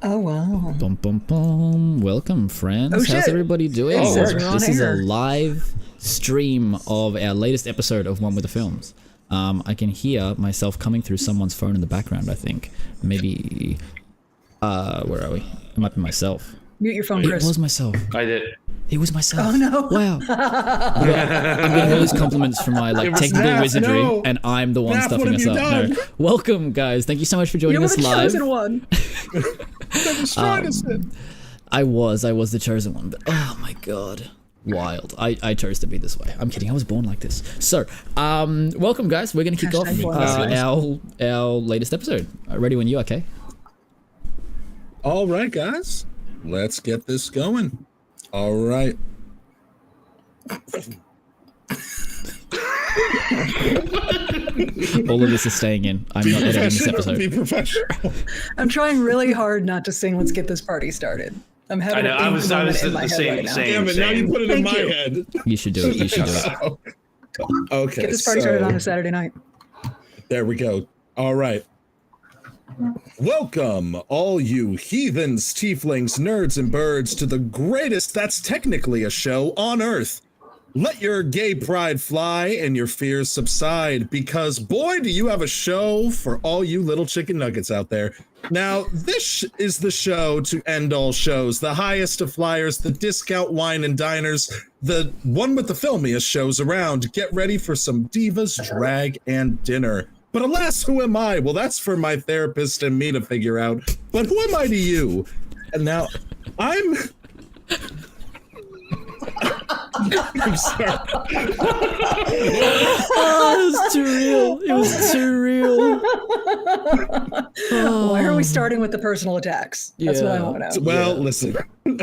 Oh, wow. Bum, bum, bum. Welcome, friends. Oh, shit. How's everybody doing? Oh, this is a live stream of our latest episode of One with the Films. I can hear myself coming through someone's phone in the background, I think. Maybe... where are we? It might be myself. Mute your phone, Chris. It was myself. I did. It was myself. Oh, no. Wow. I'm getting all these compliments from my technical wizardry, and I'm the one stuffing us up. No. Welcome, guys. Thank you so much for joining us live. You were the chosen one. I was the chosen one, but oh my god. Wild. I chose to be this way. I'm kidding. I was born like this. So, welcome, guys. We're going to kick off our latest episode. Ready when you are, okay? All right, guys. Let's get this going. All right. All of this is staying in. I'm not editing this episode. Be professional. I'm trying really hard not to sing "Let's Get This Party Started." I'm having I was in my head right now. Damn it! Now you put it in my head. You should do it. You should do it. Okay. Get this party started on a Saturday night. There we go. All right. Welcome, all you heathens, tieflings, nerds, and birds, to the greatest that's technically a show on Earth. Let your gay pride fly and your fears subside, because boy, do you have a show for all you little chicken nuggets out there. Now, this is the show to end all shows, the highest of flyers, the discount wine and diners, the one with the filmiest shows around. Get ready for some divas, drag, and dinner. But alas, who am I? Well, that's for my therapist and me to figure out. But who am I to you? And now, I'm sorry. Oh, it was too real. It was too real. Why are we starting with the personal attacks? That's what I want to know. Well, listen,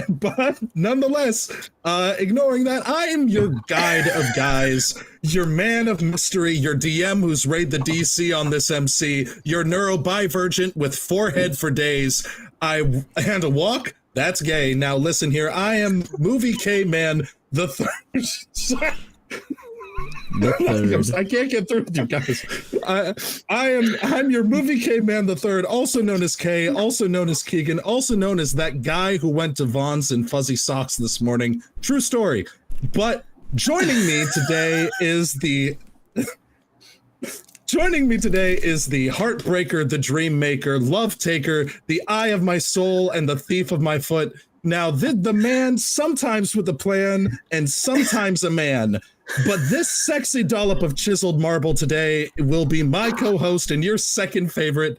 but nonetheless, ignoring that, I am your guide of guys, your man of mystery, your DM who's raid the DC on this MC, your neurodivergent with forehead for days. I handle walk. That's gay. Now listen here. I am Movie K Man the Third. I can't get through with you guys. I'm your Movie K Man the Third, also known as K, also known as Keegan, also known as that guy who went to Vaughn's in fuzzy socks this morning. True story. But joining me today is the heartbreaker, the dream maker, love taker, the eye of my soul, and the thief of my foot. Now, the man sometimes with a plan and sometimes a man. But this sexy dollop of chiseled marble today will be my co-host and your second favorite.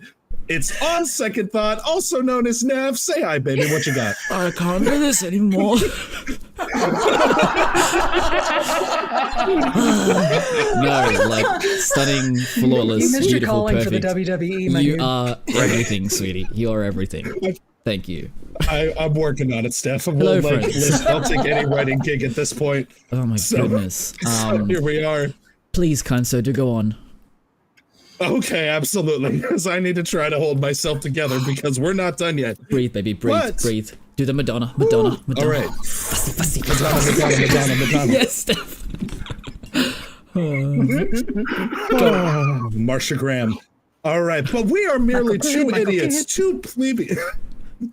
It's On Second Thought, also known as Nav. Say hi, baby. What you got? I can't do this anymore. No, like stunning, flawless, you missed your beautiful, calling perfect. for the WWE, my You dude. are everything, sweetie. You are everything. Thank you. I'm working on it, Steph. Hello, friends. Listen, I'll take any writing gig at this point. Oh my goodness. So here we are. Please, kind sir, do go on. Okay, absolutely. Because I need to try to hold myself together because we're not done yet. Breathe, baby, breathe, But- breathe. Do the Madonna, Madonna, Madonna. All right. Fussy, fussy. Madonna. Yes, Steph. Marsha Graham. All right, but we are merely two idiots, two plebeians.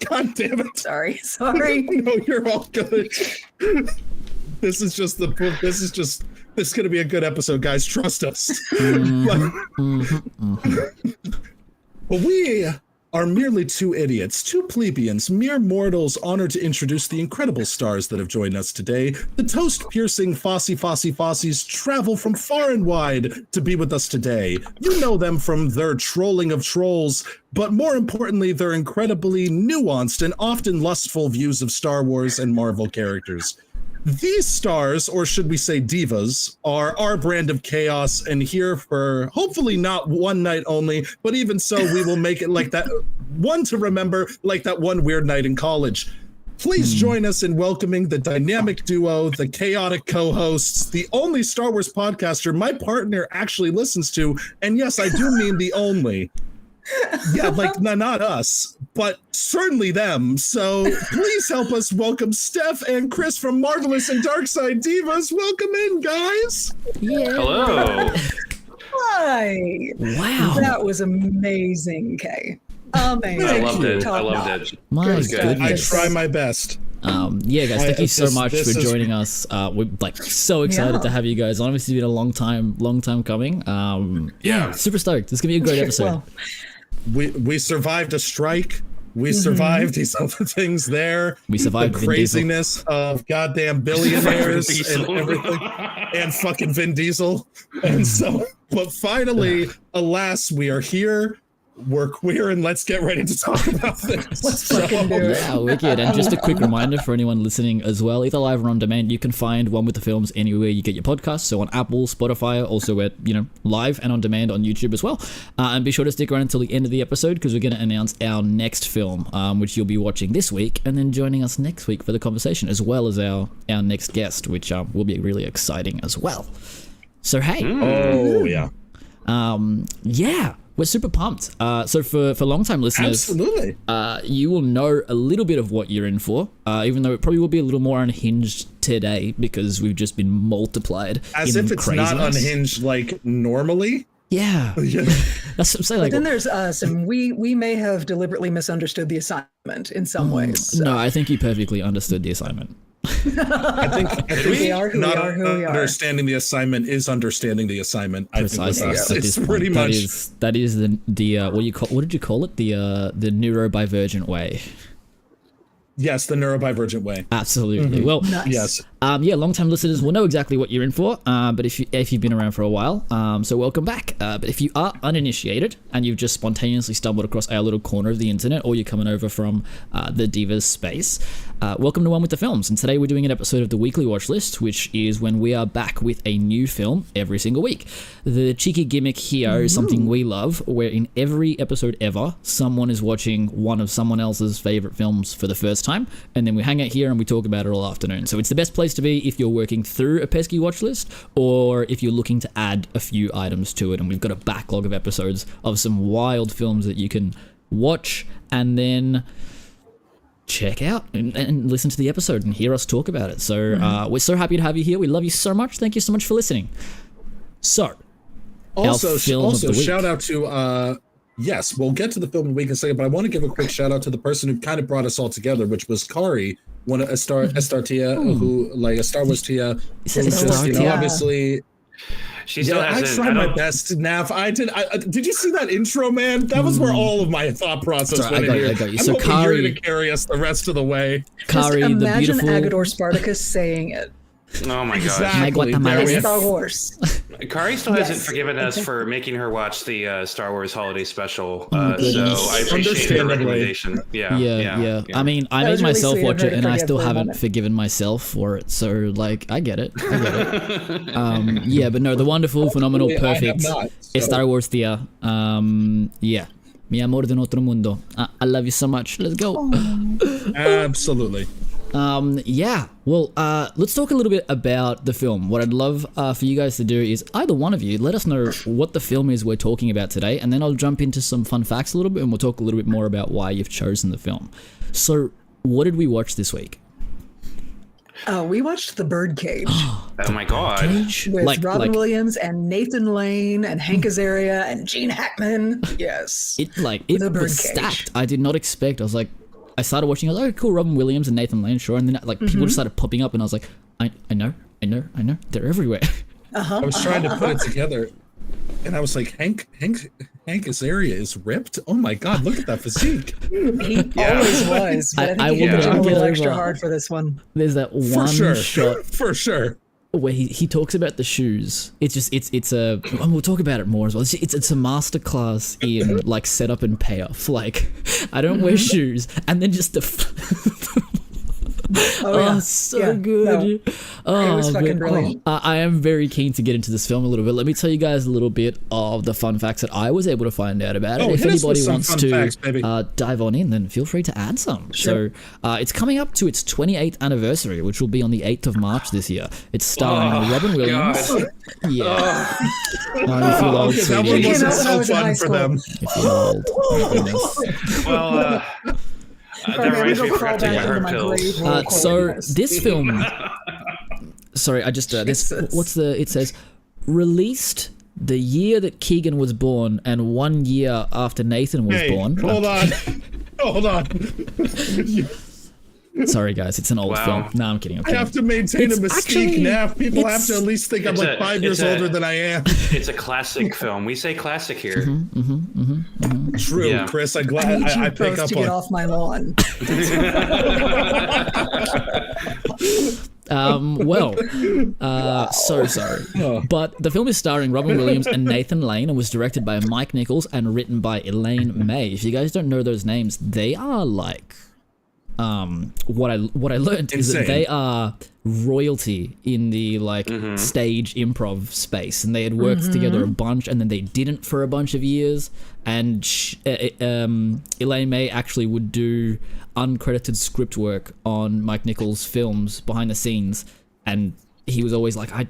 God damn it. Sorry. No, you're all good. This is gonna be a good episode, guys. Trust us. But we are merely two idiots, two plebeians, mere mortals honored to introduce the incredible stars that have joined us today. The toast-piercing Fossies travel from far and wide to be with us today. You know them from their trolling of trolls, but more importantly, their incredibly nuanced and often lustful views of Star Wars and Marvel characters. These stars, or should we say divas, are our brand of chaos and here for hopefully not one night only, but even so, we will make it like that one to remember, like that one weird night in college. Please join us in welcoming the dynamic duo, the chaotic co-hosts, the only Star Wars podcaster my partner actually listens to, and yes, I do mean the only. Yeah, like not us, but certainly them. So please help us welcome Stef and Chris from Marvelous and Darkside Divas. Welcome in, guys. Yeah. Hello. Right. Wow. That was amazing, Kay. Amazing. I loved it. Top I loved notch. it. My It was good. I goodness. try my best. Yeah, guys, thank you so much this for is- joining us. We're like so excited Yeah. to have you guys on. It's been a long time coming. Yeah. Super stoked. This is gonna be a great episode. Well, We survived a strike. We survived these other things there. We survived the Vin Diesel. craziness of goddamn billionaires and Diesel. everything, and fucking Vin Diesel. And so, but finally, alas, we are here. We're queer, and let's get ready to talk about this. let's fucking do it. Yeah, wicked. And just a quick reminder for anyone listening as well, either live or on demand, you can find One with the Films anywhere you get your podcasts. So on Apple, Spotify, also at, live and on demand on YouTube as well. And be sure to stick around until the end of the episode because we're going to announce our next film, which you'll be watching this week and then joining us next week for the conversation, as well as our next guest, which will be really exciting as well. So, hey. Oh yeah, Yeah. We're super pumped. So for long-time listeners, absolutely. you will know a little bit of what you're in for, even though it probably will be a little more unhinged today because we've just been multiplied. As in if it's craziness. not unhinged like normally. Yeah, that's what I'm saying. Like, Then there's some. We may have deliberately misunderstood the assignment in some ways. So. no, I think you perfectly understood the assignment. I think We are who we not are, who we are. understanding the assignment is understanding the assignment. I think with Precisely. us. At It's this pretty point. much That is the what did you call it? The neurodivergent way. yes, the neurodivergent way. Absolutely. Well, Nice. Yes. yeah, long-time listeners will know exactly what you're in for. But if you've been around for a while, so welcome back. But if you are uninitiated and you've just spontaneously stumbled across our little corner of the internet, or you're coming over from the Divas space, welcome to One with the Films. And today we're doing an episode of the Weekly Watch List, which is when we are back with a new film every single week. The cheeky gimmick here is something we love, where in every episode ever, someone is watching one of someone else's favorite films for the first time, and then we hang out here and we talk about it all afternoon. So it's the best place to be if you're working through a pesky watch list, or if you're looking to add a few items to it. And we've got a backlog of episodes of some wild films that you can watch and then check out and listen to the episode and hear us talk about it. So we're so happy to have you here. We love you so much. Thank you so much for listening. So Also, film of the week. shout out to yes, we'll get to the film in a week in a second, but I want to give a quick shout out to the person who kind of brought us all together, which was Kari, one of Star Tia, who like a Star Wars Tia, who just, Tia. obviously. She still I hasn't. tried my best, Nav. Did you see that intro, man? That was where all of my thought process Sorry, went I got in you, here. I got you. I'm So hoping Kari- you're gonna carry us the rest of the way. Kari, Just the imagine beautiful Agador Spartacus saying it. Oh my gosh. Exactly. Guatemala. There we- Star Wars. Kari still hasn't Yes. forgiven us for making her watch the Star Wars holiday special. goodness. So I appreciate the Understandably. recommendation. Yeah. Yeah. I mean, I That made was really myself sweet of watch her it, to and I forgive still for a haven't moment. forgiven myself for it. So, like, I get it. Yeah, but no, the wonderful, phenomenal, I have perfect not, so- Star Wars Tia. Yeah. Mi amor de otro mundo. I love you so much. Let's go. Absolutely. Yeah. Well, let's talk a little bit about the film. What I'd love for you guys to do is either one of you let us know what the film is we're talking about today, and then I'll jump into some fun facts a little bit, and we'll talk a little bit more about why you've chosen the film. So, what did we watch this week? We watched The Birdcage Oh my god. Cage? with Robin Williams and Nathan Lane and Hank Azaria and Gene Hackman. Yes. It The was Birdcage. stacked. I did not expect. I was like, I started watching. I was like, oh, cool, Robin Williams and Nathan Lane, sure. And then people just started popping up, and I was like, I know. They're everywhere. I was trying to put it together, and I was like, Hank Azaria is ripped. Oh my god, look at that physique. He always was, but I I think he will hit the gym a not get little extra over- hard for this one. There's that For one sure. shot For sure. where he talks about the shoes. It's a and we'll talk about it more as well. It's a masterclass in like setup and payoff. Like, I don't wear shoes, and then just the. Yeah. So Yeah, good. no. It was fucking brilliant. I am very keen to get into this film a little bit. Let me tell you guys a little bit of the fun facts that I was able to find out about it. Oh, If hit us with anybody some wants fun to facts, baby. dive on in, then feel free to add some. Sure. So it's coming up to its 28th anniversary, which will be on the 8th of March this year. It's starring Robin Williams. God. Yeah. You feel old, Okay, that sweetie. one You wasn't know, when I so was in high fun for school. them. You feel old. Oh my goodness. Well, that I'm reminds gonna me, I go forgot crawl to take my back into herb my pills. grave real quick, So guys. this film, sorry, I just this Jesus. what's the it says released the year that Keegan was born and 1 year after Nathan was born. Hold on. Hold on. Sorry, guys, it's an old film. No, I'm kidding. I have to maintain a mystique now. People have to at least think I'm like 5 years older than I am. It's a classic film. We say classic here. True, Yeah. Chris. I'm I glad need you I pick both up to get on. off my lawn. So sorry. But the film is starring Robin Williams and Nathan Lane and was directed by Mike Nichols and written by Elaine May. If you guys don't know those names, they are like what I learned is that they are royalty in the stage improv space, and they had worked together a bunch, and then they didn't for a bunch of years. And Elaine May actually would do uncredited script work on Mike Nichols' films behind the scenes, and he was always like, I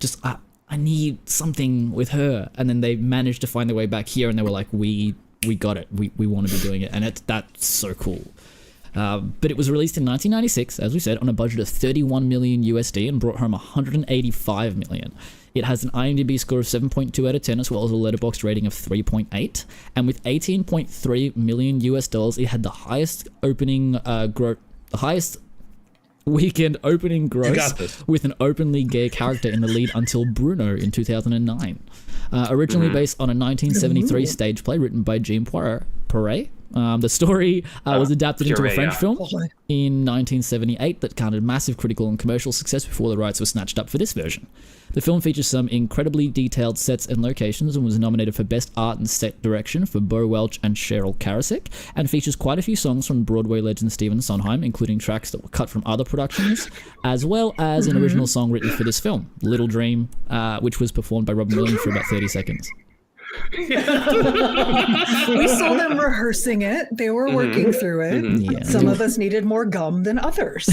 need something with her. And then they managed to find their way back here, and they were like, we got it, we want to be doing it, and that's so cool. But it was released in 1996, as we said, on a budget of 31 million USD and brought home 185 million. It has an IMDb score of 7.2 out of 10, as well as a Letterboxd rating of 3.8. And with 18.3 million US dollars, it had the highest highest weekend opening gross with an openly gay character in the lead until Bruno in 2009. Originally based on a 1973 stage play written by Jean Poiret. The story was adapted into a French film in 1978 that counted massive critical and commercial success before the rights were snatched up for this version. The film features some incredibly detailed sets and locations and was nominated for Best Art and Set Direction for Bo Welch and Cheryl Karasik, and features quite a few songs from Broadway legend Stephen Sondheim, including tracks that were cut from other productions, as well as an original song written for this film, Little Dream, which was performed by Robin Williams for about 30 seconds. We saw them rehearsing it. They were working through it. Yeah. Some of us needed more gum than others.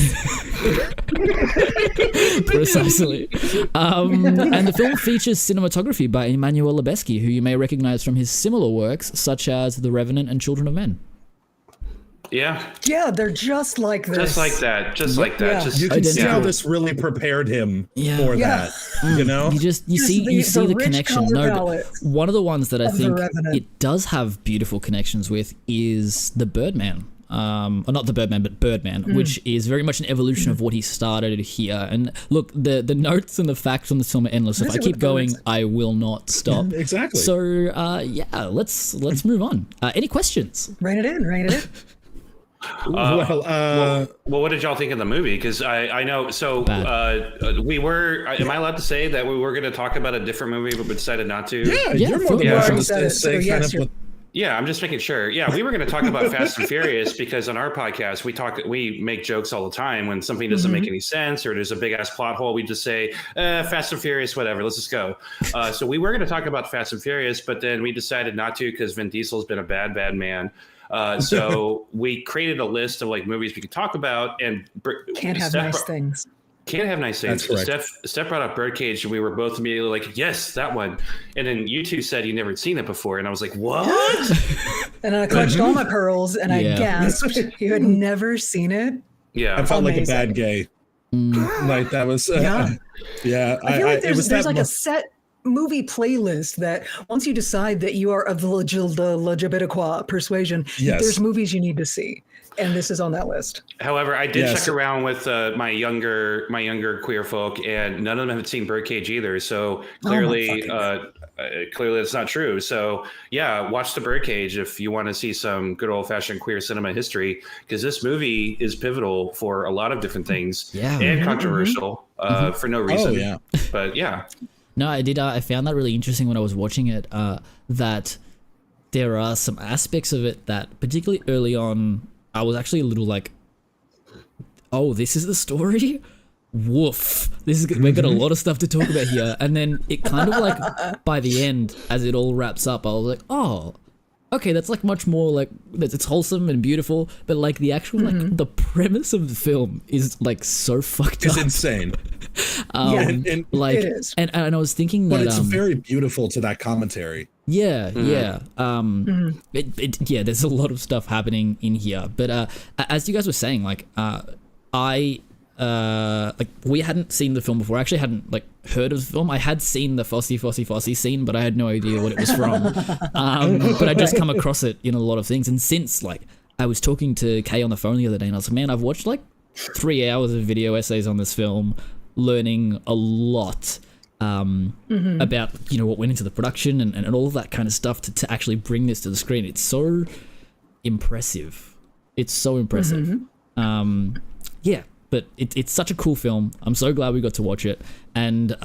Precisely. And the film features cinematography by Emmanuel Lubezki, who you may recognize from his similar works, such as The Revenant and Children of Men. Yeah. Yeah, they're just like this. Just like that. Just like that. Yeah. Just, You can see how this really prepared him for that. You know? You see the rich connection. color No, palette one of the ones that I of The think Revenant. it does have beautiful connections with is the Birdman. Or not the Birdman, but Birdman, which is very much an evolution of what he started here. And look, the notes and the facts on this film are endless. If I keep going, I will not stop. Exactly. So let's move on. Any questions? Rein it in. well, what did y'all think of the movie? Because I know, so we were, am I allowed to say that we were going to talk about a different movie, but we decided not to? Yeah, you're more than welcome to So say yes, kind of Yeah, I'm just making sure. Yeah, we were going to talk about Fast and Furious because on our podcast we make jokes all the time when something doesn't make any sense or there's a big ass plot hole. We just say Fast and Furious, whatever. Let's just go. So we were going to talk about Fast and Furious, but then we decided not to because Vin Diesel's been a bad man. So we created a list of like movies we could talk about, and Can't have nice things. Can't have nice things. Stef brought up Birdcage, and we were both immediately like, yes, that one. And then you two said you never had seen it before, and I was like, what? And I clutched all my pearls, and I gasped. You had never seen it? Yeah. I felt like a bad gay. Like that was Yeah. I feel like there's like a set movie playlist that once you decide that you are of the LGBTQ persuasion, there's movies you need to see. And this is on that list. However, I did check around with my younger queer folk, and none of them have seen Birdcage either. So clearly, clearly it's not true. So yeah, watch the Birdcage if you want to see some good old fashioned queer cinema history, because this movie is pivotal for a lot of different things and controversial for no reason. Oh, yeah. But yeah. No, I did. I found that really interesting when I was watching it, that there are some aspects of it that, particularly early on, I was actually a little like, oh, this is the story? Woof. We've got a lot of stuff to talk about here. And then it kind of like, by the end, as it all wraps up, I was like, oh, okay, that's like much more like, it's wholesome and beautiful, but like the actual, like the premise of the film is like so fucked up. It's insane. And like, it is. And I was thinking that, but it's very beautiful to that commentary. Yeah. There's a lot of stuff happening in here. But as you guys were saying, like, I like we hadn't seen the film before. I actually hadn't like heard of the film. I had seen the Fosse scene, but I had no idea what it was from. But I just come across it in a lot of things. And since like I was talking to Kay on the phone the other day, and I was like, man, I've watched like 3 hours of video essays on this film, learning a lot about, you know, what went into the production and all of that kind of stuff to actually bring this to the screen. It's so impressive. It's so impressive. Yeah, but it's such a cool film. I'm so glad we got to watch it. And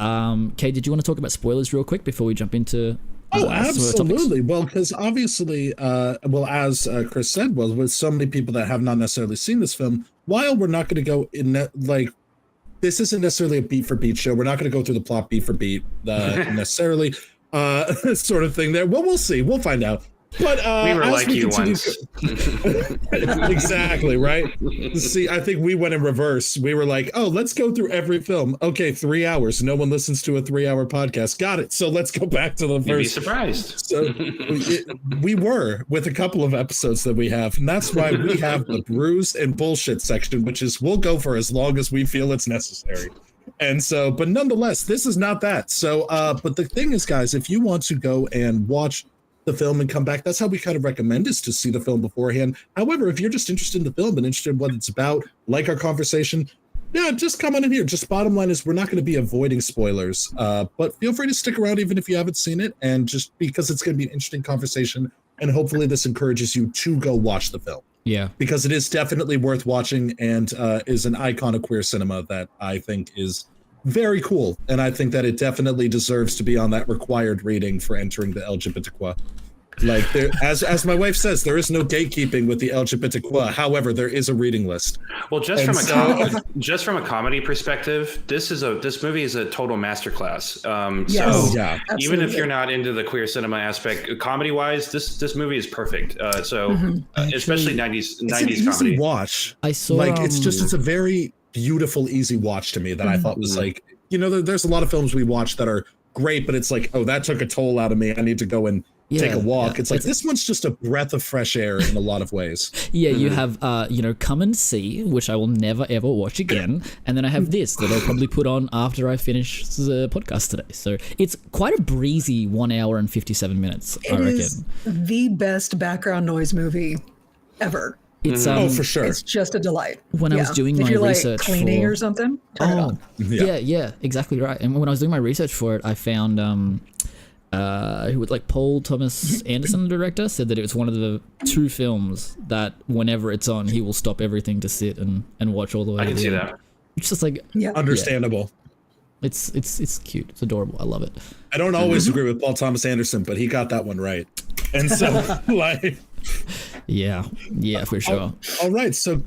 Kay, did you want to talk about spoilers real quick before we jump into absolutely. Well, because obviously, as Chris said, with so many people that have not necessarily seen this film, while we're not going to go in like, this isn't necessarily a beat for beat show. We're not going to go through the plot beat for beat necessarily, sort of thing there. Well, we'll see. We'll find out. But we were like you once. Exactly, right? See, I think we went in reverse. We were like, oh, let's go through every film. Okay, 3 hours. No one listens to a 3-hour podcast. Got it. So let's go back to the first. You'd be surprised. So we were with a couple of episodes that we have. And that's why we have the bruise and bullshit section, which is we'll go for as long as we feel it's necessary. And so, but nonetheless, this is not that. So, but the thing is, guys, if you want to go and watch the film and come back, that's how we kind of recommend is to see the film beforehand. However, if you're just interested in the film and interested in what it's about, like our conversation, yeah, just come on in here. Just bottom line is we're not going to be avoiding spoilers, but feel free to stick around even if you haven't seen it, and just because it's going to be an interesting conversation, and hopefully this encourages you to go watch the film. Yeah, because it is definitely worth watching and is an icon of queer cinema that I think is very cool, and I think that it definitely deserves to be on that required reading for entering the LGBTQ. Like, there, as my wife says, there is no gatekeeping with the LGBTQ. However, there is a reading list. Well, just from a comedy perspective, this movie is a total masterclass. Yes, so yeah, even if you're not into the queer cinema aspect, comedy wise, this movie is perfect. Especially 90s easy comedy. Watch. I saw like it's a very beautiful, easy watch to me that I thought was like, you know, there's a lot of films we watch that are great, but it's like, oh, that took a toll out of me. I need to go and take a walk. Yeah. It's like this one's just a breath of fresh air in a lot of ways. Yeah, you have Come and See, which I will never ever watch again, and then I have this that I'll probably put on after I finish the podcast today. So it's quite a breezy 1 hour and 57 minutes. I reckon. It is the best background noise movie ever. It's for sure. It's just a delight. When I was doing my research, cleaning or something. Turn it on. Yeah, exactly right. And when I was doing my research for it, I found who would like Paul Thomas Anderson, the director, said that it was one of the 2 films that whenever it's on, he will stop everything to sit and watch all the way. I can see that. It's just like understandable. Yeah. It's cute. It's adorable. I love it. I don't always agree with Paul Thomas Anderson, but he got that one right. And so like yeah, for sure. All right, so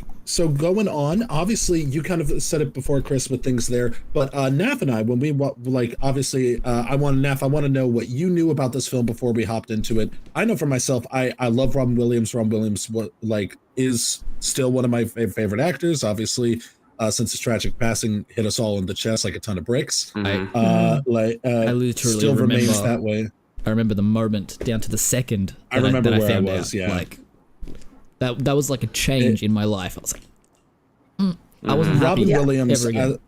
going on, obviously you kind of said it before, Chris, with things there, but Naf and I, when we obviously I want to know what you knew about this film before we hopped into it. I know for myself, I love Robin Williams. Robin Williams is still one of my favorite actors, obviously. Since his tragic passing hit us all in the chest like a ton of bricks. I literally still remains that way. I remember the moment down to the second I remember where found I was, out. Like that was like a change in my life. I was like, I wasn't happy Robin Williams. ever again.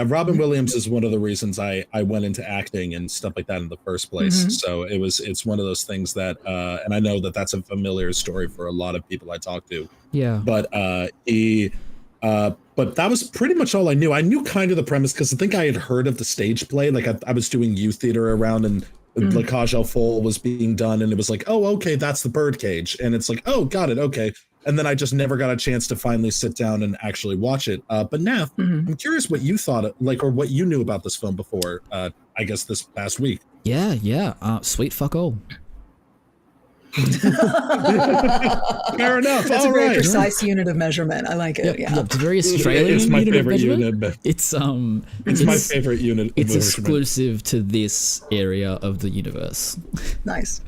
Robin Williams is one of the reasons I went into acting and stuff like that in the first place. So it's one of those things that, and I know that that's a familiar story for a lot of people I talk to. Yeah. But but that was pretty much all I knew. I knew kind of the premise because I think I had heard of the stage play. Like I was doing youth theater around and La Cage aux Folles was being done, and it was like, oh, okay, that's the Birdcage, and it's like, oh, got it, okay. And then I just never got a chance to finally sit down and actually watch it. But Naf, I'm curious what you thought, or what you knew about this film before, I guess this past week. Yeah. Sweet fuck all. Fair enough. That's a very precise unit of measurement. I like it. Yeah. It's very Australian. It's my favorite unit. It's my favorite unit. It's exclusive to this area of the universe. Nice.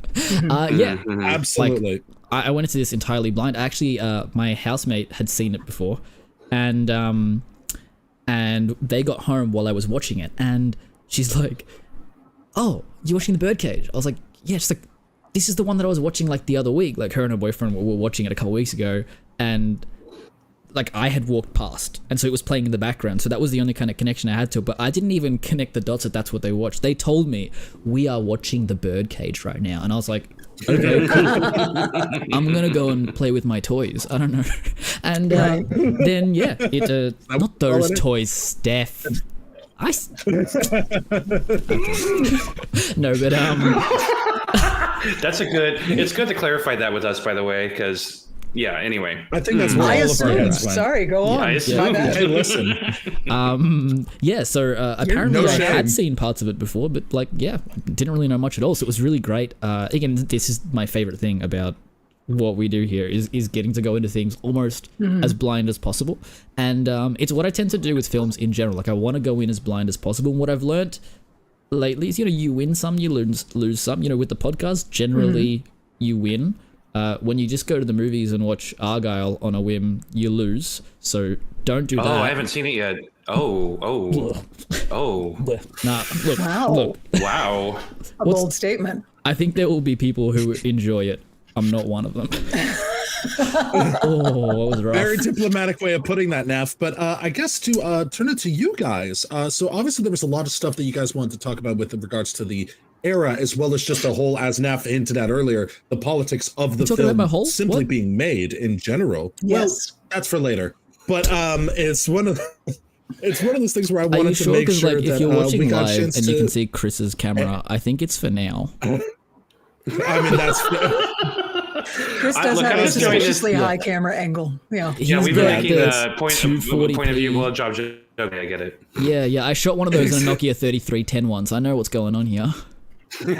Absolutely. I went into this entirely blind. Actually, my housemate had seen it before, and they got home while I was watching it, and she's like, "Oh, you watching the Birdcage?" I was like, "Yeah." She's like, this is the one that I was watching like the other week. Like her and her boyfriend were watching it a couple weeks ago, and like I had walked past, and so it was playing in the background. So that was the only kind of connection I had to it. But I didn't even connect the dots that that's what they watched. They told me we are watching the Birdcage right now, and I was like, okay, cool. I'm gonna go and play with my toys. I don't know, and then it not those toys, Stef. No, but that's it's good to clarify that with us, by the way, because. Yeah, anyway. I think that's where all of our heads went. Sorry, go on. Hey, listen. So apparently I had seen parts of it before, but didn't really know much at all. So it was really great. Again, this is my favorite thing about what we do here is getting to go into things almost as blind as possible. And it's what I tend to do with films in general. Like I want to go in as blind as possible. And what I've learned lately is, you win some, you lose some. With the podcast, generally you win. When you just go to the movies and watch Argyle on a whim, you lose. So don't do that. Oh, I haven't seen it yet. Oh. Nah, look. Wow. A bold statement. I think there will be people who enjoy it. I'm not one of them. That was rough. Very diplomatic way of putting that, Naf. But I guess to turn it to you guys. So obviously there was a lot of stuff that you guys wanted to talk about with regards to the era, as well as just the whole, as Naf hinted at earlier, the politics of the film simply being made in general. Yes. Well, that's for later. But it's one of those things where I wanted to make sure that if you're watching we got live a chance and to... you can see Chris's camera, I think it's for now. I mean, that's... Chris does have a suspiciously high camera angle. Yeah. Yeah, we've been making a point of view blowjob joke. Okay, I get it. Yeah. I shot one of those on a Nokia 3310 once. I know what's going on here. You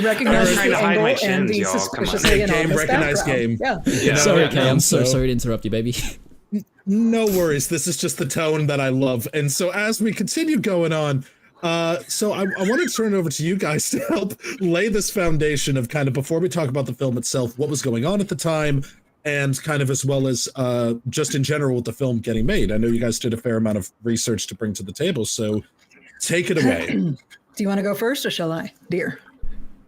recognize the angle and the suspiciously enormous background. Game. Yeah. Sorry, Kay. I'm so sorry to interrupt you, baby. No worries. This is just the tone that I love. And so as we continue going on, so I want to turn it over to you guys to help lay this foundation of kind of, before we talk about the film itself, what was going on at the time, and kind of as well as just in general with the film getting made. I know you guys did a fair amount of research to bring to the table, so take it away. Do you want to go first, or shall I, dear?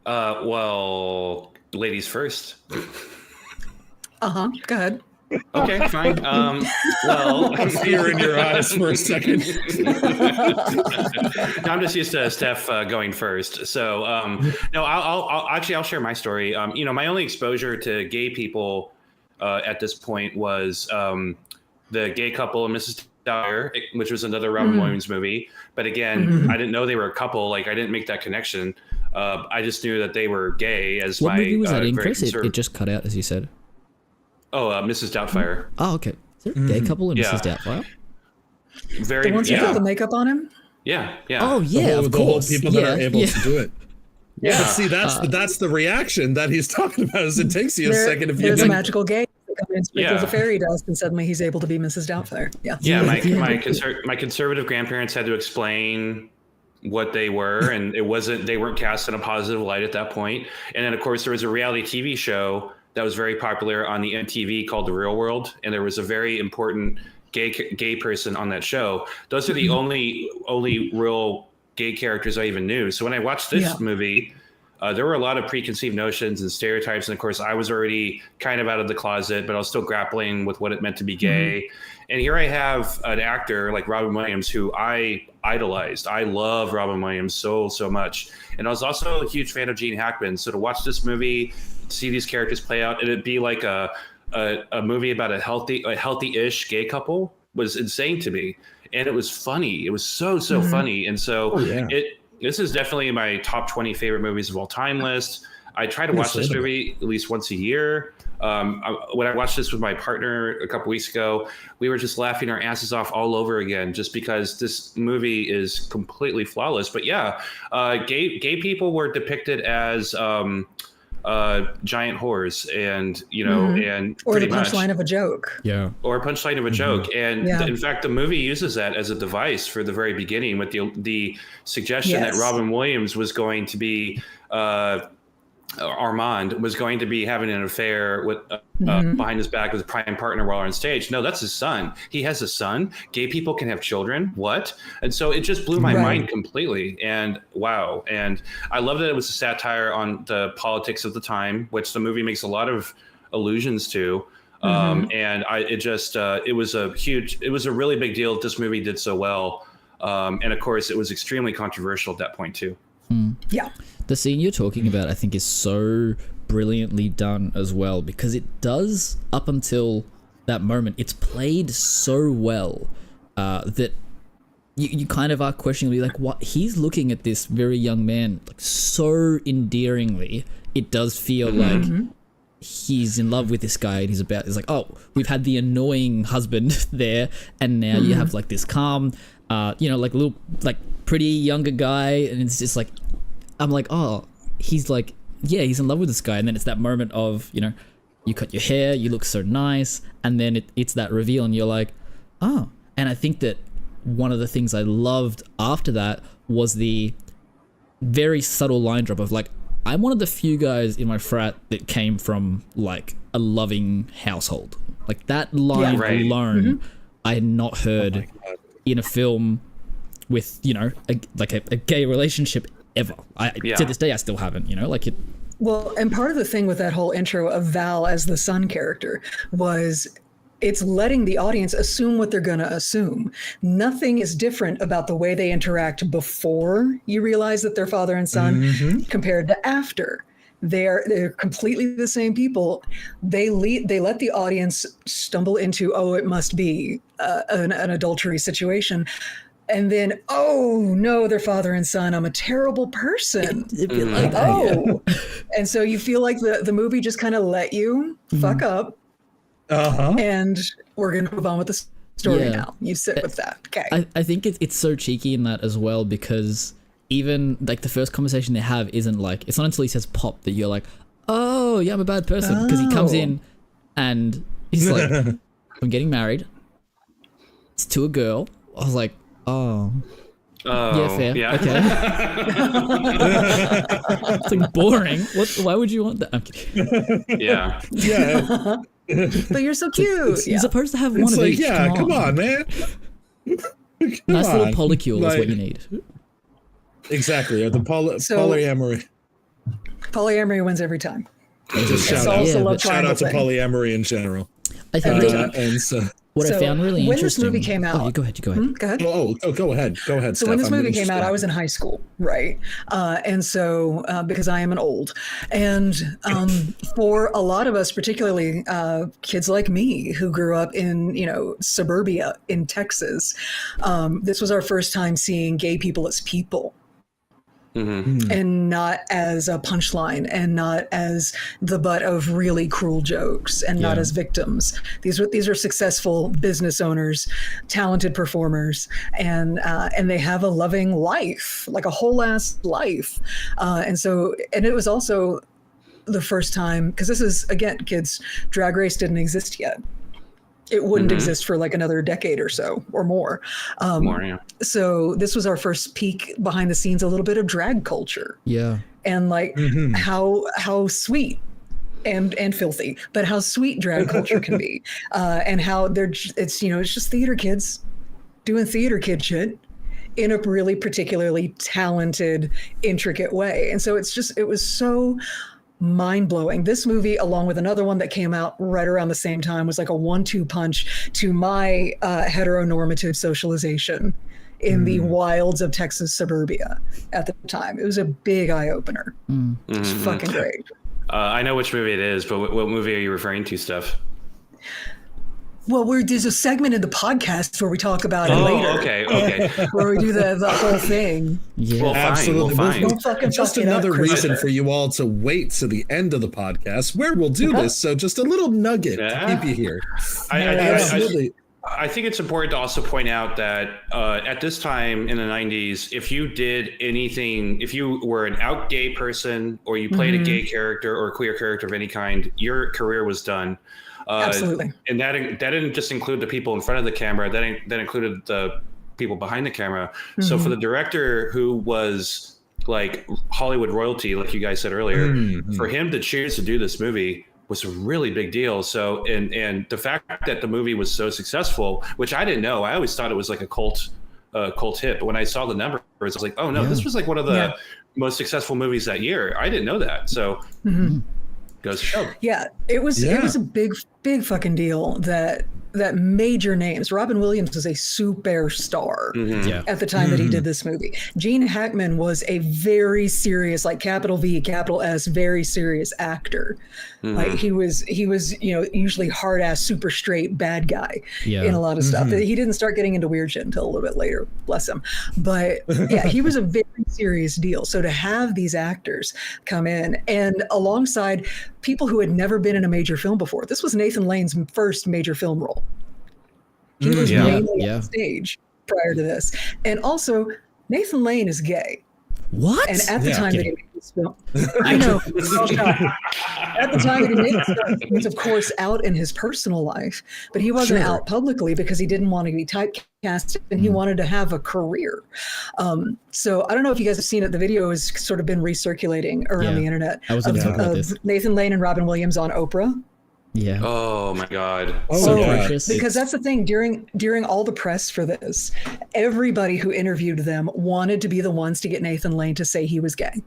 Well, ladies first. Go ahead. Okay, fine. Well, fear in your eyes for a second. No, I'm just used to Stef going first. So, no, I'll share my story. My only exposure to gay people at this point was the gay couple and Mrs. Dyer, which was another Robin Williams movie. But again, I didn't know they were a couple. Like, I didn't make that connection. I just knew that they were gay. As what my movie was that in, Chris? It just cut out, as you said. Oh, Mrs. Doubtfire. Oh, okay. Is there a gay couple in Mrs. Doubtfire? Very. The ones who put the makeup on him? Yeah. Oh, yeah, of course. The whole people that are able to do it. Yeah. But see, that's the reaction that he's talking about. Is it takes you a second if you there's a magical gay that comes in, sprinkles a fairy dust, and suddenly he's able to be Mrs. Doubtfire. Yeah. Yeah. My conservative grandparents had to explain what they were, and they weren't cast in a positive light at that point. And then of course there was a reality TV show that was very popular on the MTV called The Real World, and there was a very important gay person on that show. Those are the only real gay characters I even knew. So when I watched this movie, there were a lot of preconceived notions and stereotypes, and of course I was already kind of out of the closet, but I was still grappling with what it meant to be gay. And here I have an actor like Robin Williams, who I idolized. I love Robin Williams so much, and I was also a huge fan of Gene Hackman. So to watch this movie, see these characters play out, and it'd be like a movie about a healthy-ish gay couple was insane to me, and it was funny. It was so funny, and so this is definitely in my top 20 favorite movies of all time list. I try to watch this movie at least once a year. When I watched this with my partner a couple weeks ago, we were just laughing our asses off all over again, just because this movie is completely flawless. But yeah, gay people were depicted as giant whores, and and or the punchline of a joke. Or a punchline of a joke. And in fact, the movie uses that as a device for the very beginning, with the suggestion that Robin Williams was going to be Armand was going to be having an affair with behind his back with a prime partner while on stage. No, that's his son. He has a son. Gay people can have children. What? And so it just blew my mind completely. And wow. And I love that it was a satire on the politics of the time, which the movie makes a lot of allusions to. And it was a really big deal that this movie did so well. And of course, it was extremely controversial at that point too. Yeah. The scene you're talking about, I think, is so brilliantly done as well, because it does, up until that moment, it's played so well that you kind of are questioning, like, what he's looking at this very young man like so endearingly. It does feel like he's in love with this guy, and it's like, oh, we've had the annoying husband there, and now you have like this calm, like little, like pretty younger guy, and it's just like, I'm like, oh, he's like, yeah, he's in love with this guy, and then it's that moment of, you cut your hair, you look so nice, and then it's that reveal, and you're like, oh. And I think that one of the things I loved after that was the very subtle line drop of like, I'm one of the few guys in my frat that came from like a loving household. Like that line alone, I had not heard in a film with, a gay relationship ever. To this day, I still haven't, like it. Well, and part of the thing with that whole intro of Val as the son character was it's letting the audience assume what they're going to assume. Nothing is different about the way they interact before you realize that they're father and son compared to after. They're completely the same people. They let the audience stumble into, oh, it must be an adultery situation. And then, oh no, they're father and son. I'm a terrible person. And so you feel like the movie just kind of let you fuck up. And we're going to move on with the story now. You sit with that. Okay. I think it's so cheeky in that as well, because even like the first conversation they have isn't like, it's not until he says pop that you're like, oh yeah, I'm a bad person. Because he comes in and he's like, I'm getting married. It's to a girl. I was like, oh, yeah, fair. Yeah. Okay. It's like boring. Why would you want that? I'm kidding. Yeah. But you're so cute. You're supposed to have one of each. Yeah, come on, man. Nice little polycule is what you need. Exactly. Or the polyamory. Polyamory wins every time. Just shout out to polyamory in general. I think I found really interesting. When this movie came out, go ahead. Go ahead. Go ahead. So Stef, when this movie came out, I was in high school, right? And so because I am an old, and for a lot of us, particularly kids like me who grew up in suburbia in Texas, this was our first time seeing gay people as people. And not as a punchline, and not as the butt of really cruel jokes, and not as victims. These are successful business owners, talented performers, and they have a loving life, like a whole ass life. And it was also the first time, because this is, again, kids, Drag Race didn't exist yet. It wouldn't exist for like another decade or so or more. So this was our first peek behind the scenes, a little bit of drag culture. Yeah. And like how sweet and filthy, but how sweet drag culture can be. And how it's just theater kids doing theater kid shit in a really particularly talented, intricate way. And so it was so mind-blowing. This movie, along with another one that came out right around the same time, was like a 1-2 punch to my heteronormative socialization in the wilds of Texas suburbia at the time. It was a big eye-opener. It was fucking great. I know which movie it is, but what movie are you referring to, Stef? Well, there's a segment in the podcast where we talk about it later. Okay. Where we do the whole thing. Yeah, well, absolutely. Just another reason for you all to wait to the end of the podcast where we'll do this. So just a little nugget to keep you here. Absolutely. I think it's important to also point out that at this time in the 90s, if you did anything, if you were an out gay person or you played a gay character or a queer character of any kind, your career was done. Absolutely. And that didn't just include the people in front of the camera. That included the people behind the camera. So for the director, who was like Hollywood royalty, like you guys said earlier, for him to choose to do this movie was a really big deal. So and the fact that the movie was so successful, which I didn't know, I always thought it was like a cult hit. But when I saw the numbers, I was like, oh no, this was like one of the most successful movies that year. I didn't know that. So goes to show. Yeah, it was a big big fucking deal that major names. Robin Williams was a superstar at the time that he did this movie. Gene Hackman was a very serious, like capital V, capital S, very serious actor. Like he was, usually hard ass, super straight bad guy in a lot of stuff. He didn't start getting into weird shit until a little bit later, bless him. But yeah, he was a very serious deal. So to have these actors come in and alongside people who had never been in a major film before, this was Nathan Lane's first major film role. He was mainly on stage prior to this. And also, Nathan Lane is gay. What? And at the time that he made this film, I know. At the time that he made this film, he was, of course, out in his personal life, but he wasn't out publicly because he didn't want to be typecast and he wanted to have a career. So I don't know if you guys have seen it. The video has sort of been recirculating around the internet of Nathan Lane and Robin Williams on Oprah. Yeah. Oh my God. So because that's the thing, during all the press for this, everybody who interviewed them wanted to be the ones to get Nathan Lane to say he was gay.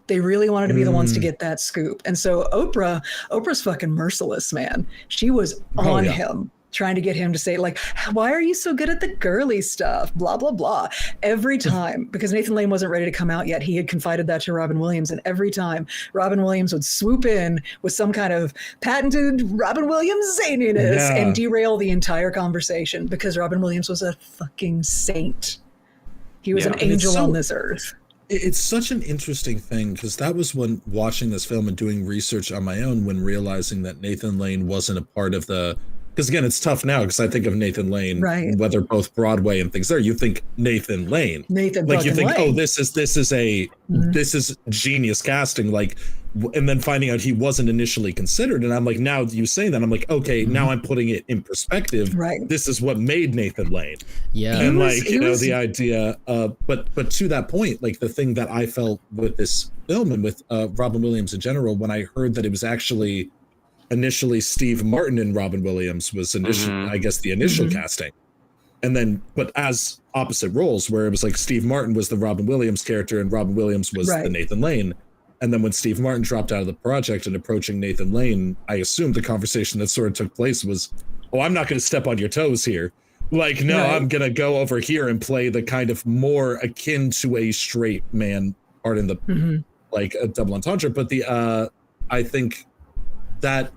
They really wanted to be the ones to get that scoop. And so Oprah's fucking merciless, man. She was on him, trying to get him to say, like, why are you so good at the girly stuff? Blah, blah, blah. Every time, because Nathan Lane wasn't ready to come out yet, he had confided that to Robin Williams. And every time Robin Williams would swoop in with some kind of patented Robin Williams zaniness and derail the entire conversation because Robin Williams was a fucking saint. He was an angel on this earth. It's such an interesting thing because that was when watching this film and doing research on my own when realizing that Nathan Lane wasn't a part of the... Because again, it's tough now because I think of Nathan Lane, whether both Broadway and things there, you think Nathan Lane. Like you think, oh, this is genius casting. Like, and then finding out he wasn't initially considered. And I'm like, now you say that, I'm like, okay, now I'm putting it in perspective. Right. This is what made Nathan Lane. Yeah. And the idea, but to that point, like the thing that I felt with this film and with Robin Williams in general, when I heard that it was actually initially Steve Martin and Robin Williams was I guess the initial casting, and then but as opposite roles where it was like Steve Martin was the Robin Williams character and Robin Williams was the Nathan Lane. And then when Steve Martin dropped out of the project and approaching Nathan Lane, I assumed the conversation that sort of took place was, oh, I'm not going to step on your toes here. Like, no, I'm going to go over here and play the kind of more akin to a straight man part in the like a double entendre. But the I think that,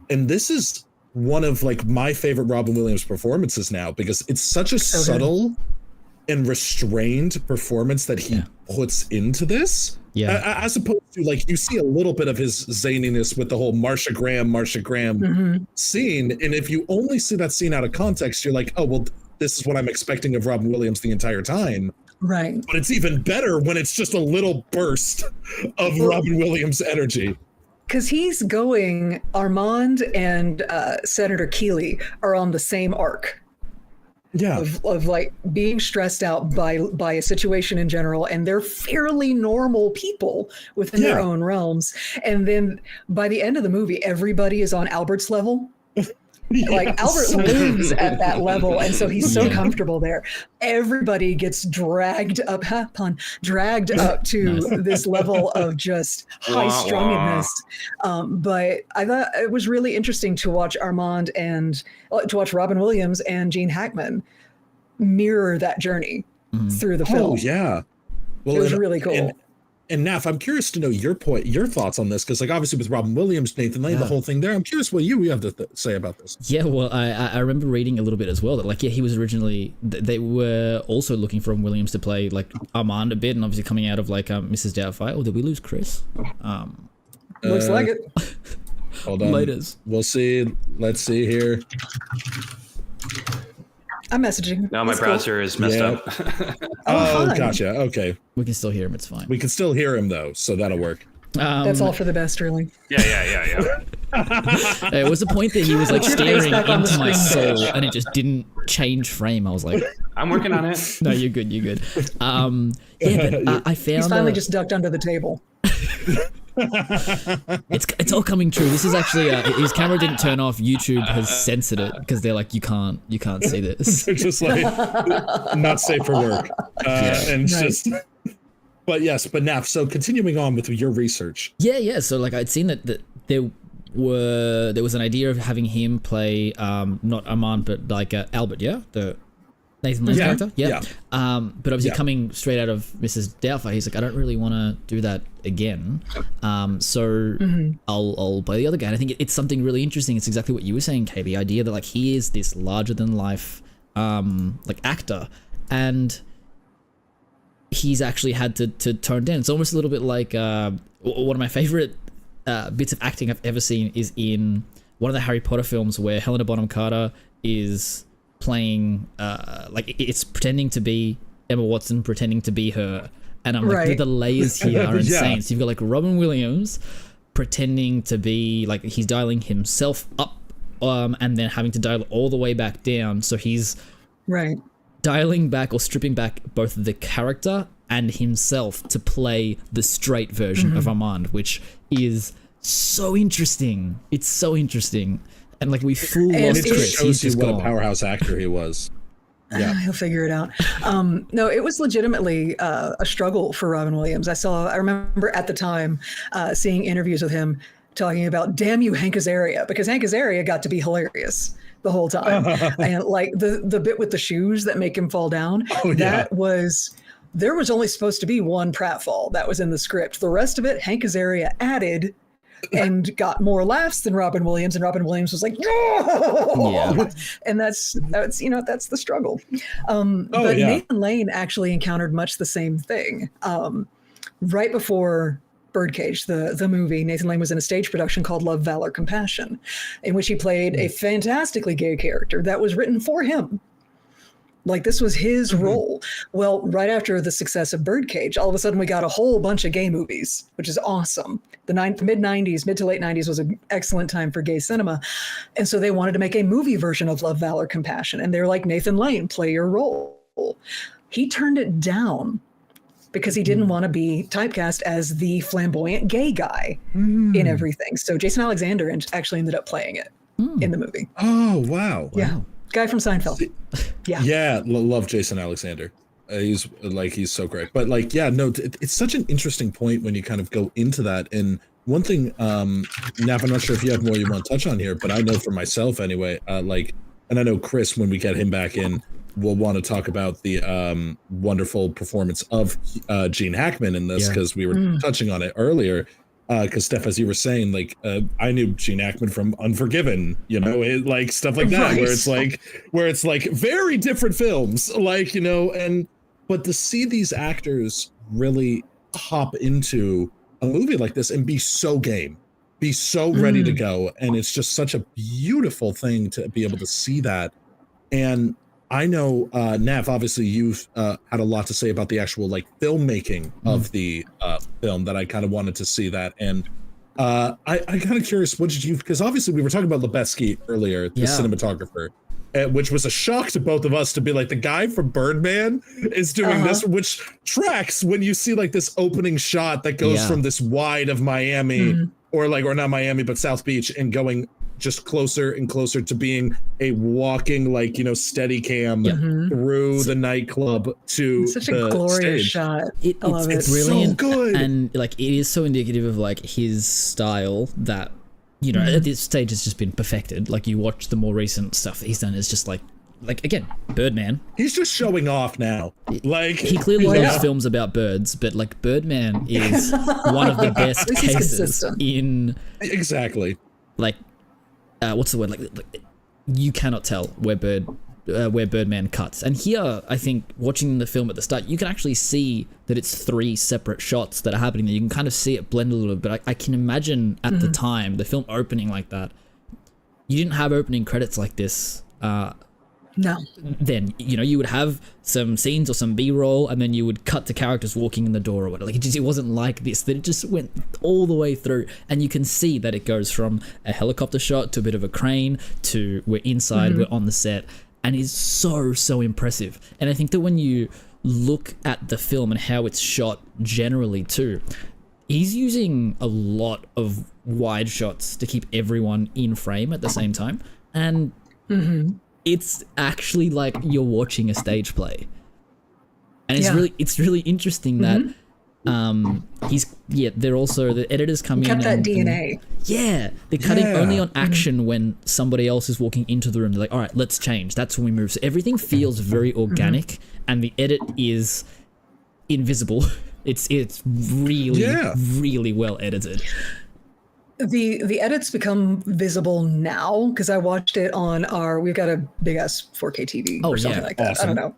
and this is one of like my favorite Robin Williams performances now because it's such a subtle and restrained performance that he puts into this. Yeah. As opposed to like you see a little bit of his zaniness with the whole Marsha Graham scene. And if you only see that scene out of context, you're like, oh, well, this is what I'm expecting of Robin Williams the entire time. Right. But it's even better when it's just a little burst of Robin Williams energy. Because he's going, Armand and Senator Keeley are on the same arc. Yeah. Of like being stressed out by a situation in general, and they're fairly normal people within their own realms. And then by the end of the movie, everybody is on Albert's level. Like Albert lives at that level, and so he's so comfortable there. Everybody gets dragged up to this level of just high strunginess. But I thought it was really interesting to watch Armand and to watch Robin Williams and Gene Hackman mirror that journey through the film. Oh yeah, well, it was really cool. And Naf, I'm curious to know your thoughts on this, because like obviously with Robin Williams, Nathan Lane, the whole thing there. I'm curious what you have to say about this. Yeah, well, I remember reading a little bit as well that like he was originally they were also looking for Robin Williams to play like Armand a bit, and obviously coming out of like Mrs. Doubtfire. Oh, did we lose Chris? Looks like it. Hold on. Laters. We'll see. Let's see here. I'm messaging. Now my browser is messed up. Oh, gotcha. Okay. We can still hear him. It's fine. We can still hear him though, so that'll work. That's all for the best, really. Yeah. It was the point that he was like staring into my soul, and it just didn't change frame. I was like, I'm working on it. No, you're good. But I found he's finally just ducked under the table. It's all coming true. This is actually his camera didn't turn off. YouTube has censored it because they're like, you can't see this. They're just like not safe for work. Just. But yes, but Naf. So continuing on with your research. Yeah. So like I'd seen that there there was an idea of having him play not Armand but like Albert, the Nathan Lane's character, but obviously coming straight out of Mrs. Doubtfire, he's like, I don't really want to do that again, so I'll play the other guy. And I think it's something really interesting. It's exactly what you were saying, Kay, the idea that like he is this larger than life like actor, and he's actually had to tone down. It's almost a little bit like one of my favorite bits of acting I've ever seen is in one of the Harry Potter films where Helena Bonham Carter is playing like it's pretending to be Emma Watson pretending to be her, and I'm like the layers here are insane. So you've got like Robin Williams pretending to be like he's dialing himself up and then having to dial all the way back down, so he's dialing back or stripping back both the character and himself to play the straight version of Armand, which is so interesting. It's so interesting. And like we full lost Chris. Shows you what a powerhouse actor he was. Yeah, he'll figure it out. No, it was legitimately a struggle for Robin Williams. I remember at the time seeing interviews with him talking about "damn you, Hank Azaria," because Hank Azaria got to be hilarious the whole time, and like the bit with the shoes that make him fall down. There was only supposed to be one pratfall that was in the script. The rest of it, Hank Azaria added and got more laughs than Robin Williams, and Robin Williams was like, "No!" And that's the struggle. But Nathan Lane actually encountered much the same thing. Right before Birdcage, the movie, Nathan Lane was in a stage production called Love, Valor, Compassion, in which he played a fantastically gay character that was written for him. Like this was his role. Well, right after the success of Birdcage, all of a sudden we got a whole bunch of gay movies, which is awesome. The mid to late 90s was an excellent time for gay cinema. And so they wanted to make a movie version of Love, Valor, Compassion. And they're like, Nathan Lane, play your role. He turned it down because he didn't want to be typecast as the flamboyant gay guy in everything. So Jason Alexander actually ended up playing it in the movie. Oh, wow. Yeah. Guy from Seinfeld. Love Jason Alexander. He's so great. But it's such an interesting point when you kind of go into that. And one thing, Nap, I'm not sure if you have more you want to touch on here, but I know for myself anyway, and I know Chris, when we get him back in, will want to talk about the wonderful performance of Gene Hackman in this, because we were touching on it earlier. Because Stef, as you were saying, I knew Gene Hackman from Unforgiven, stuff like that, where it's like very different films, but to see these actors really hop into a movie like this and be so game, be so ready to go, and it's just such a beautiful thing to be able to see that. And I know, Nav, obviously you've had a lot to say about the actual filmmaking of the film, that I kind of wanted to see that. And I'm kind of curious, what did you, because obviously we were talking about Lebesky earlier, the cinematographer, which was a shock to both of us to be like, the guy from Birdman is doing this, which tracks when you see this opening shot that goes from this wide of Miami or not Miami, but South Beach, and going just closer and closer to being a walking steady cam through the nightclub to such a glorious stage. Shot. It's brilliant, so good, and it is so indicative of his style that at this stage has just been perfected. You watch the more recent stuff that he's done, is just again, Birdman. He's just showing off now. He clearly loves films about birds, but Birdman is one of the best cases in exactly what's the word? You cannot tell where Birdman cuts. And here, I think, watching the film at the start, you can actually see that it's 3 separate shots that are happening there. You can kind of see it blend a little bit. But I can imagine at the time, the film opening like that, you didn't have opening credits like this. No. Then, you would have some scenes or some B-roll, and then you would cut to characters walking in the door or whatever. It wasn't like this, that it just went all the way through. And you can see that it goes from a helicopter shot to a bit of a crane to we're inside, we're on the set, and is so impressive. And I think that when you look at the film and how it's shot generally too, he's using a lot of wide shots to keep everyone in frame at the same time. And it's actually like you're watching a stage play. And it's really interesting that they're also, the editors come in. Cut that and DNA. They're cutting only on action when somebody else is walking into the room. They're like, all right, let's change. That's when we move. So everything feels very organic, and the edit is invisible. It's really, really well edited. The edits become visible now because I watched it on we've got a big ass 4K TV or something like that. Awesome. I don't know.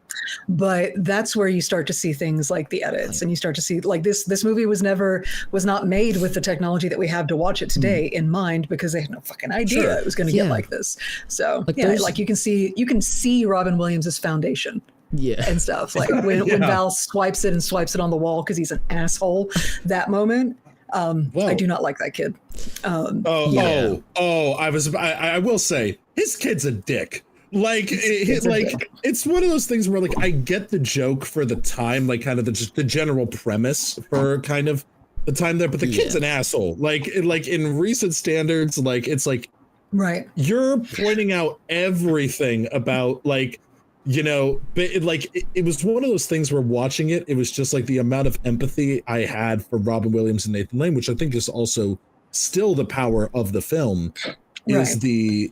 But that's where you start to see things like the edits, and you start to see like this movie was not made with the technology that we have to watch it today in mind, because they had no fucking idea it was going to get like this. So like you can see Robin Williams' foundation. And stuff like when Val swipes it on the wall because he's an asshole. That moment, I do not like that kid. I will say his kid's a dick. Like it's one of those things where like I get the joke for the time, like kind of the general premise for kind of the time there, but the kid's an asshole. Like in recent standards, like it's like you're pointing out everything about like. You know, but it was one of those things where watching it was just like the amount of empathy I had for Robin Williams and Nathan Lane, which I think is also still the power of the film, is the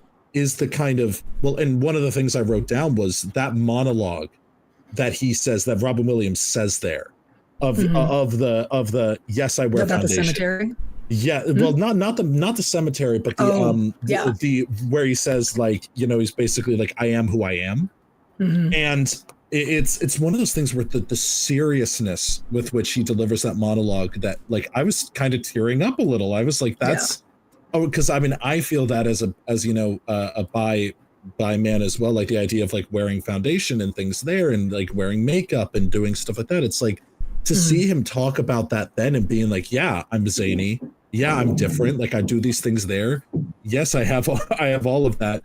kind of, well, and one of the things I wrote down was that monologue that he says, that Robin Williams says there of the yes, I wear foundation. The cemetery? Yeah, well, not the cemetery, but the where he says like, you know, he's basically like, I am who I am. And it's one of those things where the seriousness with which he delivers that monologue, that like I was kind of tearing up a little. I was like, that's because I mean I feel that as you know a bi man as well, like the idea of like wearing foundation and things there, and like wearing makeup and doing stuff like that. It's like to see him talk about that then and being like, yeah, I'm zany, yeah, I'm different, like I do these things there, yes, I have all of that,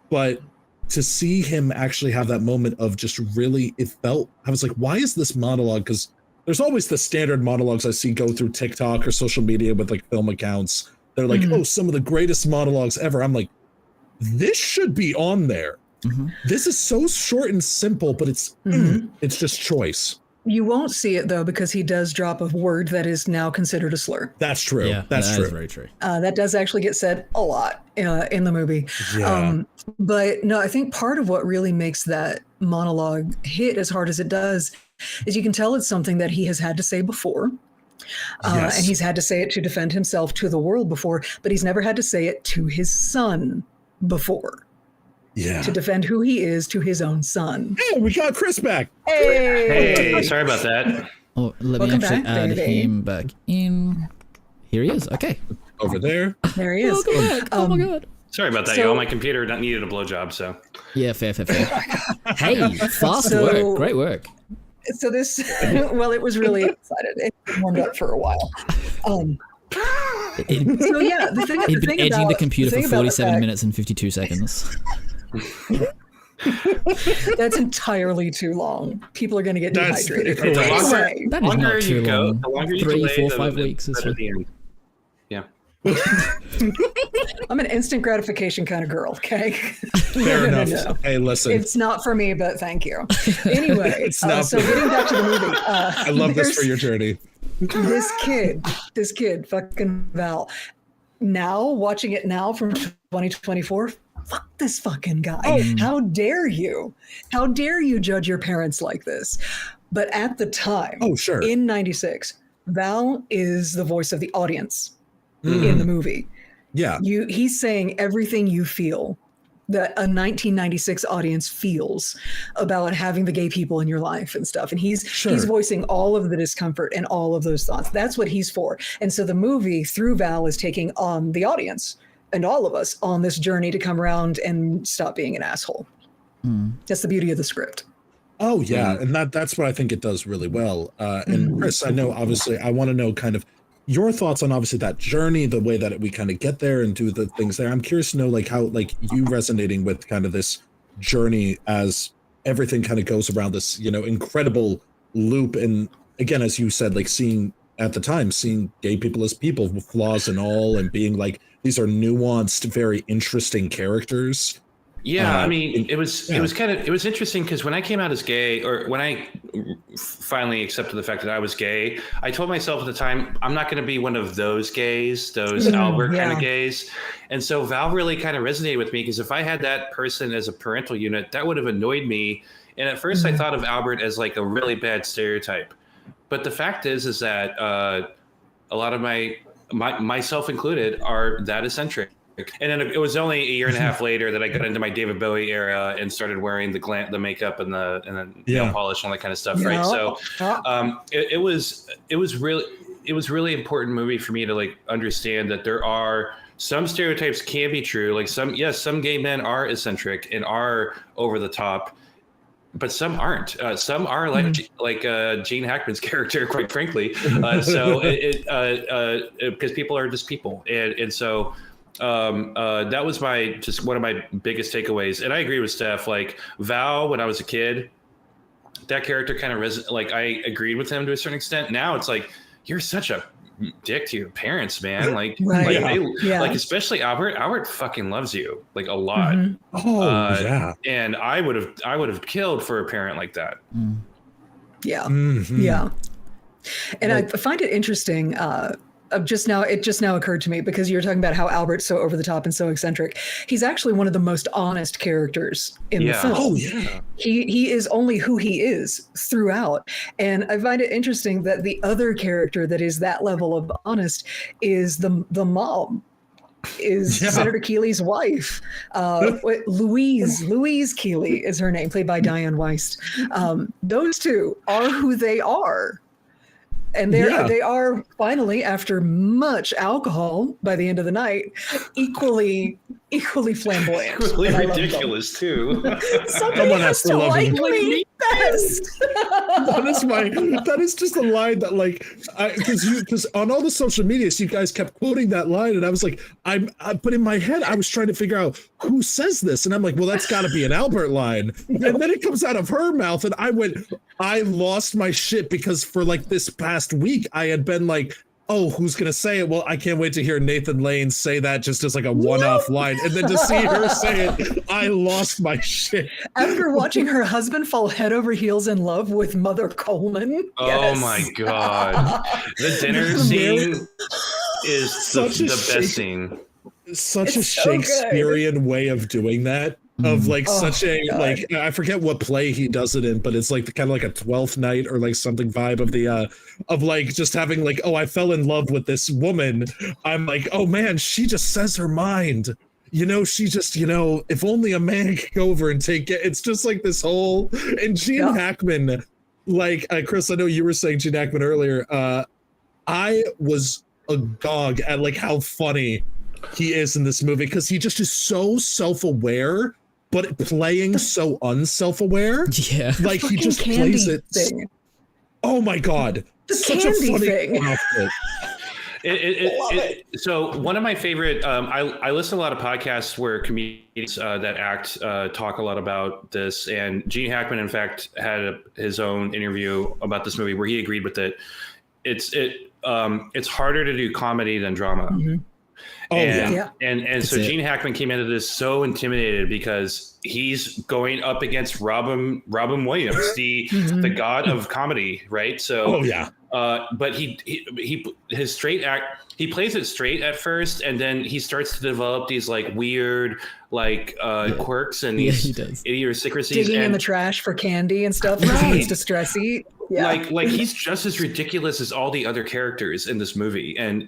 but to see him actually have that moment of just really, I was like, why is this monologue? Because there's always the standard monologues I see go through TikTok or social media with like film accounts. They're like, oh, some of the greatest monologues ever. I'm like, this should be on there. This is so short and simple, but it's just choice. You won't see it though, because he does drop a word that is now considered a slur. That's true. Yeah, that's true. Very true. That does actually get said a lot in the movie. Yeah. But no, I think part of what really makes that monologue hit as hard as it does is you can tell it's something that he has had to say before. And he's had to say it to defend himself to the world before, but he's never had to say it to his son before. Yeah. To defend who he is to his own son. Hey, we got Chris back. Hey, sorry about that. Oh, let me actually add him back in. Here he is. Okay. Over there. There he is. Welcome back. Oh my God. Sorry about that, y'all. My computer needed a blowjob, so. Yeah, fair. Hey, fast work. Great work. So this, well, it was really excited. It warmed up for a while. The thing he'd been edging about the computer for 47 minutes and 52 seconds. That's entirely too long. People are going to get dehydrated. That is not too long. 3, 4, 5 weeks is at the end. Yeah. I'm an instant gratification kind of girl, okay? Fair enough. No. Hey, listen. It's not for me, but thank you. Anyway, so getting back to the movie. I love this for your journey. This kid, fucking Val. Now, watching it now from 2024, fuck this fucking guy. Oh. How dare you? How dare you judge your parents like this? But at the time, in 96, Val is the voice of the audience in the movie. Yeah. He's saying everything you feel that a 1996 audience feels about having the gay people in your life and stuff. And he's voicing all of the discomfort and all of those thoughts. That's what he's for. And so the movie, through Val, is taking on the audience and all of us on this journey to come around and stop being an asshole. That's the beauty of the script. Oh, yeah. And that's what I think it does really well. And Chris, I know, obviously, I want to know kind of your thoughts on obviously that journey, the way that we kind of get there and do the things there. I'm curious to know like how like you resonating with kind of this journey as everything kind of goes around this, you know, incredible loop. And again, as you said, like seeing gay people as people with flaws and all, and being like, these are nuanced, very interesting characters. Yeah, I mean, it was interesting because when I came out as gay, or when I finally accepted the fact that I was gay, I told myself at the time, I'm not going to be one of those gays, those Albert kind of gays. And so Val really kind of resonated with me, because if I had that person as a parental unit, that would have annoyed me. And at first I thought of Albert as like a really bad stereotype. But the fact is that a lot of myself included, are that eccentric. And then it was only a year and a half later that I got into my David Bowie era and started wearing the makeup and the nail polish and all that kind of stuff, right? So it was really important movie for me to like understand that there are some stereotypes can be true. Like some gay men are eccentric and are over the top, but some aren't. Some are like Gene Hackman's character, quite frankly. So because people are just people, and so. That was one of my biggest takeaways. And I agree with Stef, like Val, when I was a kid, that character kind of like I agreed with him to a certain extent. Now it's like, you're such a dick to your parents, man. Like, like especially Albert fucking loves you like a lot. And I would have killed for a parent like that. Yeah. Yeah. And I find it interesting, it just now occurred to me, because you're talking about how Albert's so over the top and so eccentric. He's actually one of the most honest characters in the film. Oh yeah. He is only who he is throughout. And I find it interesting that the other character that is that level of honest is the mom. Is Senator Keeley's wife. Louise Keeley is her name, played by Dianne Wiest. Those two are who they are. And they are finally, after much alcohol by the end of the night, equally flamboyant. Equally ridiculous too. Someone has to like me best. That is just a line that like, because on all the social medias you guys kept quoting that line, and I was like, but in my head I was trying to figure out who says this, and I'm like, well, that's got to be an Albert line, and then it comes out of her mouth, and I lost my shit, because for like this past week I had been like, oh, who's gonna say it? Well, I can't wait to hear Nathan Lane say that just as like a one-off line, and then to see her say it, I lost my shit. After watching her husband fall head over heels in love with Mother Coleman. Oh my god, the dinner scene is the best scene. Such a Shakespearean way of doing that. Of like such a God. Like, I forget what play he does it in, but it's like kind of like a 12th Night or like something vibe of the of like just having like, oh, I fell in love with this woman. I'm like, oh man, she just says her mind. She just, if only a man could go over and take it. It's just like this whole, and Gene Hackman, like Chris, I know you were saying Gene Hackman earlier. I was agog at like how funny he is in this movie, because he just is so self-aware, but playing so unself-aware. Yeah, like he just plays it. Thing. Oh my god, the such candy a funny thing. Outfit. So one of my favorite, I listen to a lot of podcasts where comedians that act talk a lot about this, and Gene Hackman, in fact, had his own interview about this movie where he agreed with it. It's harder to do comedy than drama. Mm-hmm. And so Gene Hackman came into this so intimidated, because he's going up against Robin Williams, the god of comedy, right? So but his straight act, he plays it straight at first, and then he starts to develop these like weird quirks and these idiosyncrasies, digging in the trash for candy and stuff because he needs to stress eat. Yeah. Like he's just as ridiculous as all the other characters in this movie, and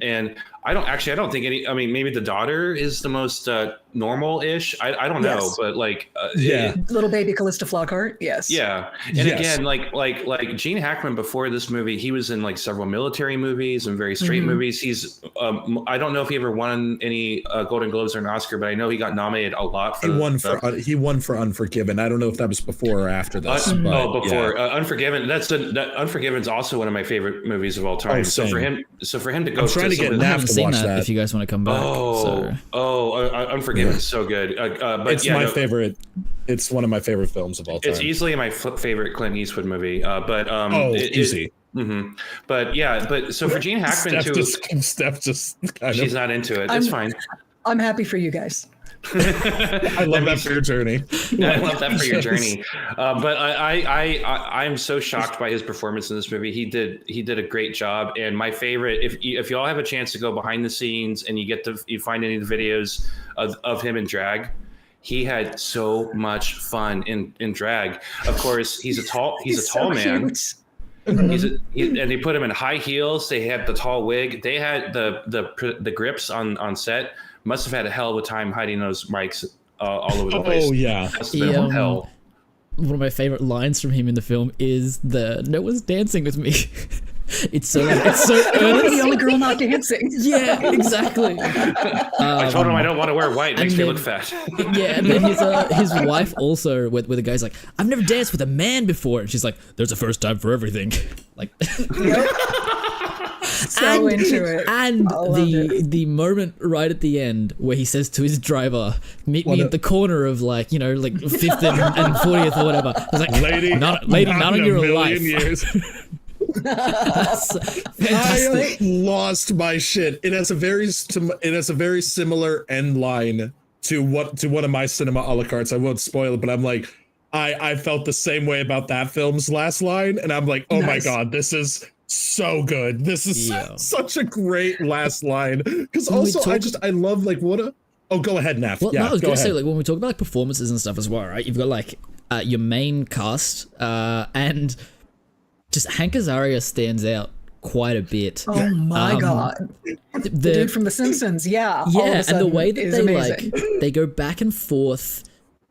I don't think any. I mean, maybe the daughter is the most normal-ish. I don't know, but like little baby Calista Flockhart. Yes. Yeah, and again, like Gene Hackman before this movie, he was in like several military movies and very straight movies. He's I don't know if he ever won any Golden Globes or an Oscar, but I know he got nominated a lot. He won for Unforgiven. I don't know if that was before or after this. Before Unforgiven. Unforgiven's also one of my favorite movies of all time. So for him to go, I'm trying to get Nav to watch that. If you guys want to come back. Unforgiven's so good. But it's my favorite. It's one of my favorite films of all time. It's easily my favorite Clint Eastwood movie. Easy. But so for Gene Hackman Stef just she's not into it. It's fine. I'm happy for you guys. I love that for your journey. I love that for your journey. But I'm so shocked by his performance in this movie. He did a great job. And my favorite, if you all have a chance to go behind the scenes and you find any of the videos of him in drag, he had so much fun in drag. Of course, he's a tall man. And they put him in high heels. They had the tall wig. They had the grips on set. Must have had a hell of a time hiding those mics all over the place. Oh yeah, that's been hell. One of my favorite lines from him in the film is "No one's dancing with me." It's so earnest. The only girl not dancing. Yeah, exactly. I told him I don't want to wear white. It makes me look fat. Yeah, and then his wife also, where the guy's like, "I've never danced with a man before," and she's like, "There's a first time for everything." Like, so into it. And the moment right at the end where he says to his driver, "Meet me at the corner of like 5th and 40th or whatever." I was like, "Lady, not in your life." Years. That's fantastic. I lost my shit. It has a very similar end line to one of my cinema a la cartes. I won't spoil it, but I'm like, I felt the same way about that film's last line, and I'm like, oh my god, this is so good. This is such a great last line. Because also I love like what a. Oh, go ahead, Naf. Well, I was gonna say, like, when we talk about like performances and stuff as well, right? You've got like your main cast and just Hank Azaria stands out quite a bit. Oh my god, the dude from The Simpsons, yeah, and the way that they amazing. like they go back and forth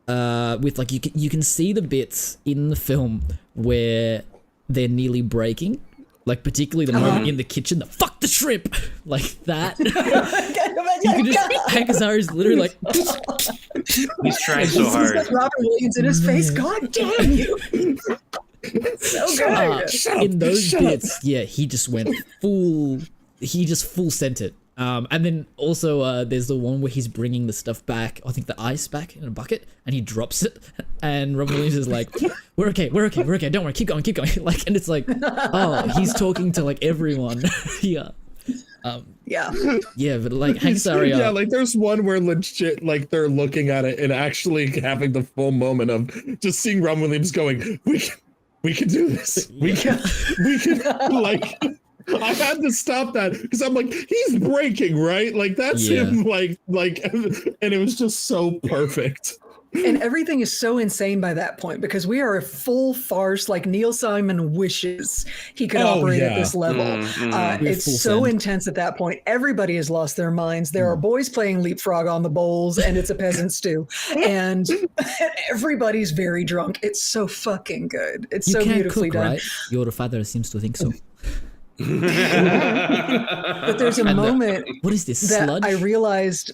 with like you can see the bits in the film where they're nearly breaking, like particularly the moment in the kitchen, the fuck the shrimp, like that. You can just Hank Azaria's literally like he's trying so hard. Robert Williams in his face. God damn you. So good. In those bits, yeah, he just full sent it. And then also there's the one where he's bringing the stuff back, I think the ice back in a bucket, and he drops it, and Robin Williams is like, we're okay, don't worry, keep going. Like, and it's like, oh, he's talking to like everyone. Yeah. Yeah, but like Hank Azaria. Yeah, like there's one where legit like they're looking at it and actually having the full moment of just seeing Robin Williams going, we can do this. We can like. I had to stop that because I'm like, he's breaking, right? Like that's him, like, and it was just so perfect. And everything is so insane by that point because we are a full farce. Like Neil Simon wishes he could operate at this level. It's so intense at that point. Everybody has lost their minds. There are boys playing leapfrog on the bowls, and it's a peasant stew, and everybody's very drunk. It's so fucking good. It's so beautifully done. Right? Your father seems to think so. But there's a moment. What is this that sludge? I realized.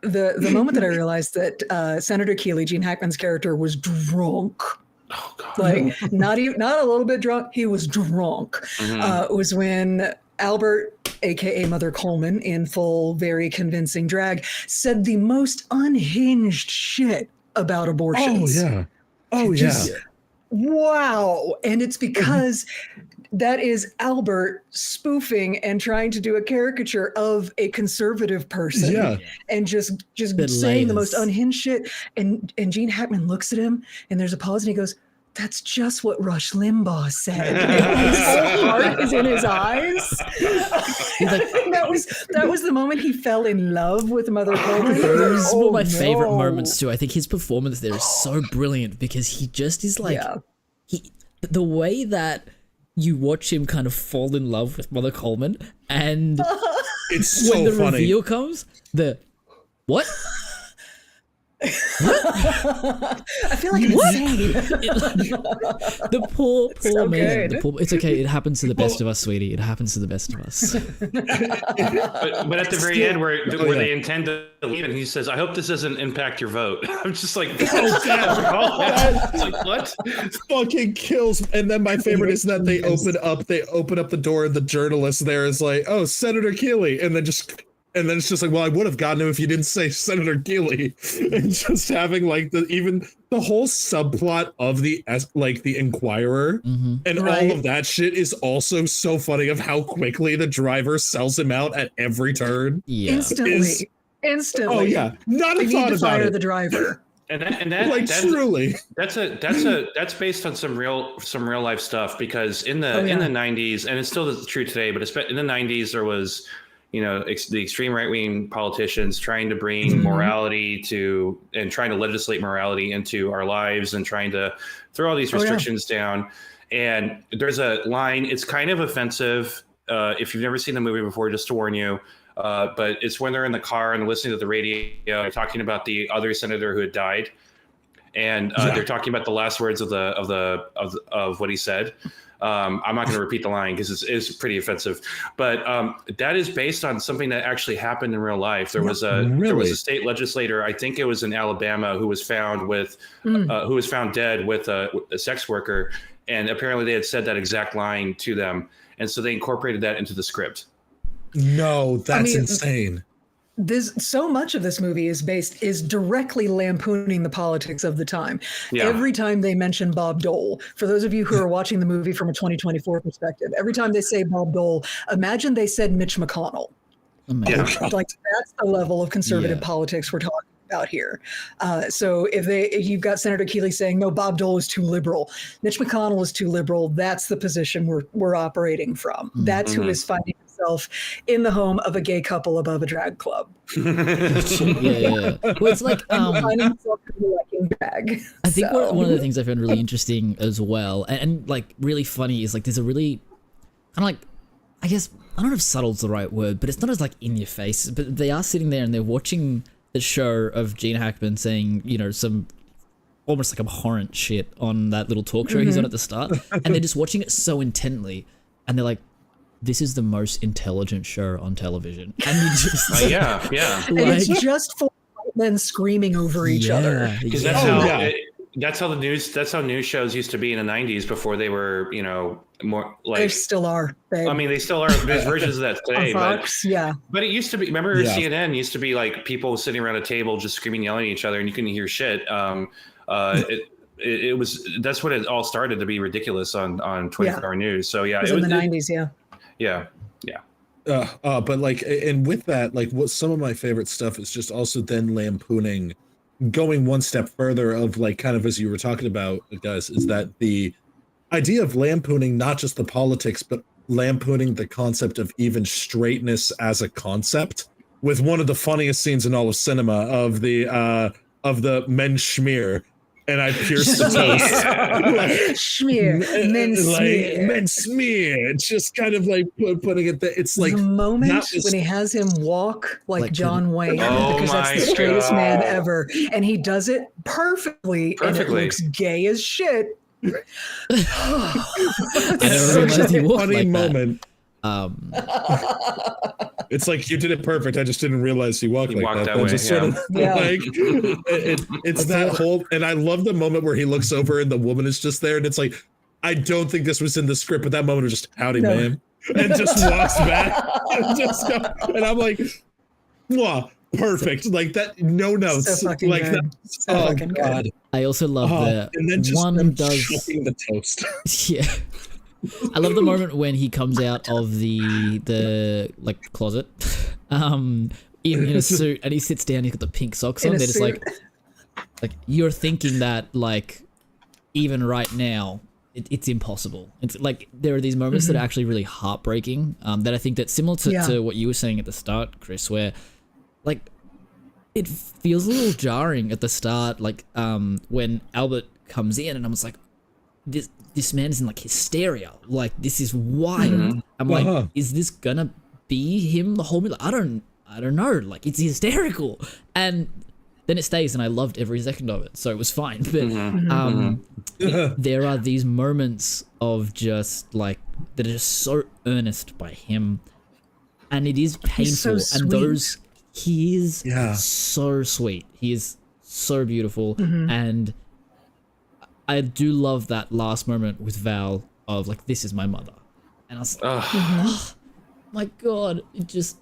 The moment that I realized that Senator Keeley, Gene Hackman's character, was drunk. Oh God! Like not a little bit drunk. He was drunk. Was when Albert, aka Mother Coleman, in full, very convincing drag, said the most unhinged shit about abortions. Oh yeah. Wow. And it's because that is Albert spoofing and trying to do a caricature of a conservative person and just saying the most unhinged shit. And Gene Hackman looks at him and there's a pause and he goes, "That's just what Rush Limbaugh said." And his heart is in his eyes. That was the moment he fell in love with Mother Coleman. It was one of my favorite moments too. I think his performance there is so brilliant because he just is like, the way that you watch him kind of fall in love with Mother Coleman, and it's so when the funny. reveal comes, what? I feel like I'm insane. The poor so man. good. It's okay. It happens to the best of us, sweetie. It happens to the best of us. But at the very end, where they intend to leave, and he says, "I hope this doesn't impact your vote." I'm just like, it's like what? Fucking kills. And then my favorite is that they open up the door, and the journalist there is like, "Oh, Senator Keeley," and then it's just like, well, I would have gotten him if you didn't say Senator Keeley. And just having like the whole subplot of the Inquirer and all of that shit is also so funny of how quickly the driver sells him out at every turn. Instantly. Instantly. Oh yeah, not a They thought need to about fire it. the driver. And that Like truly, that's based on some real life stuff, because in the 90s, and it's still true today, but in the 90s there was, the extreme right-wing politicians trying to bring morality and trying to legislate morality into our lives and trying to throw all these restrictions down. And there's a line, it's kind of offensive if you've never seen the movie before, just to warn you. But it's when they're in the car and listening to the radio, talking about the other senator who had died, and they're talking about the last words of what he said. I'm not going to repeat the line because it's pretty offensive, but that is based on something that actually happened in real life. There was a state legislator, I think it was in Alabama, who was found dead with a sex worker, and apparently they had said that exact line to them, and so they incorporated that into the script. No, that's insane. So much of this movie is directly lampooning the politics of the time. Yeah. Every time they mention Bob Dole, for those of you who are watching the movie from a 2024 perspective, every time they say Bob Dole, imagine they said Mitch McConnell. Like that's the level of conservative politics we're talking about here. So if you've got Senator Keeley saying, no, Bob Dole is too liberal, Mitch McConnell is too liberal, that's the position we're operating from. That's who is finding himself in the home of a gay couple above a drag club. Well, it's like finding himself in the bag. I think one of the things I found really interesting as well, and like really funny, is like there's a really kind of like, I guess, I don't know if subtle's the right word, but it's not as like in your face, but they are sitting there and they're watching the show of Gene Hackman saying, some almost like abhorrent shit on that little talk show he's on at the start, and they're just watching it so intently, and they're like, this is the most intelligent show on television. And you just yeah. And it's just for white men screaming over each other. Because that's how news shows used to be in the 90s before they were, more like. They still are, babe. I mean, they still are. There's versions of that today. Fox, but it used to be, remember CNN used to be like people sitting around a table just screaming, yelling at each other, and you couldn't hear shit. It was, that's what it all started to be ridiculous on 24-hour news. So it was in the 90s, Yeah. But like, and with that, like, what some of my favorite stuff is just also then lampooning, going one step further of like, kind of as you were talking about, guys, is that the idea of lampooning not just the politics, but lampooning the concept of even straightness as a concept, with one of the funniest scenes in all of cinema of the men schmear. And I pierced the toast. Schmear, men smear. Like, men smear. It's just kind of like putting it there. It's like the moment when he has him walk like John Wayne, because that's the straightest man ever, and he does it perfectly. And it looks gay as shit. It's such a funny moment. It's like, you did it perfect. I just didn't realize he walked like that. Way, just sort of like it's that whole. And I love the moment where he looks over and the woman is just there, and it's like, I don't think this was in the script, but that moment was just howdy, ma'am, and just walks back and I'm like, wow, perfect, like that. No notes, so like good. That. So oh god. Good. I also love the and then just one does chucking the toast. Yeah. I love the moment when he comes out of the like closet, in a suit, and he sits down. He's got the pink socks on. They're just like you're thinking that like even right now it's impossible. It's like there are these moments that are actually really heartbreaking. That I think that's similar to what you were saying at the start, Chris, where like it feels a little jarring at the start, like when Albert comes in, and I was like, this man is in like hysteria. Like, this is wild. I'm like, is this gonna be him the whole movie? Like, I don't know. Like, it's hysterical. And then it stays, and I loved every second of it, so it was fine. But there are these moments of just like that are just so earnest by him, and it is painful. And he is so sweet. He is so beautiful, and I do love that last moment with Val of like, this is my mother. And I was like, oh my God, it just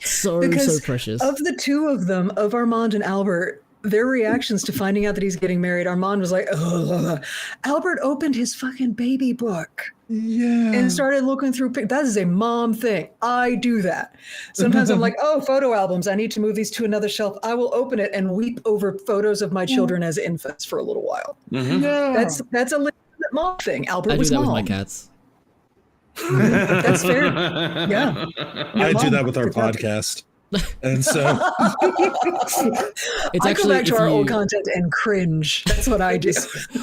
so precious. Of the two of them, of Armand and Albert, their reactions to finding out that he's getting married, Armand was like, ugh. Albert opened his fucking baby book. Yeah. And started looking through. That is a mom thing. I do that. Sometimes I'm like, oh, photo albums. I need to move these to another shelf. I will open it and weep over photos of my children as infants for a little while. Mm-hmm. Yeah. That's a legitimate mom thing. Albert I do was that mom. with my cats. That's fair. Yeah. I do that with our podcast. And so It's I actually go back to if our you- old content and cringe. That's what I do.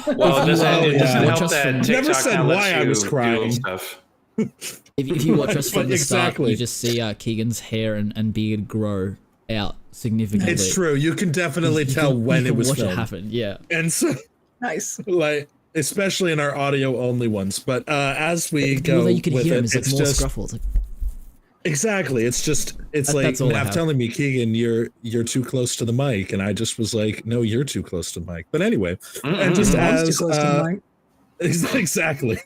Well, it doesn't Watch help us that from- TikTok Never said now lets why I you was do crying. stuff. If you watch us from the start, Exactly. you just see Keegan's hair and beard grow out significantly. it's true. You can definitely You tell can- when you it was can watch filmed. it happen. Yeah. And so, Nice. like, especially in our audio only ones. But as we go Well, you can with hear it, him. It's like it's more just scruffle. It's like, exactly. It's like that's all I Nav have. telling me, Keegan, you're too close to the mic, and I just was like, no, you're too close to the mic. But anyway, and just Mom's too as close to the mic. exactly.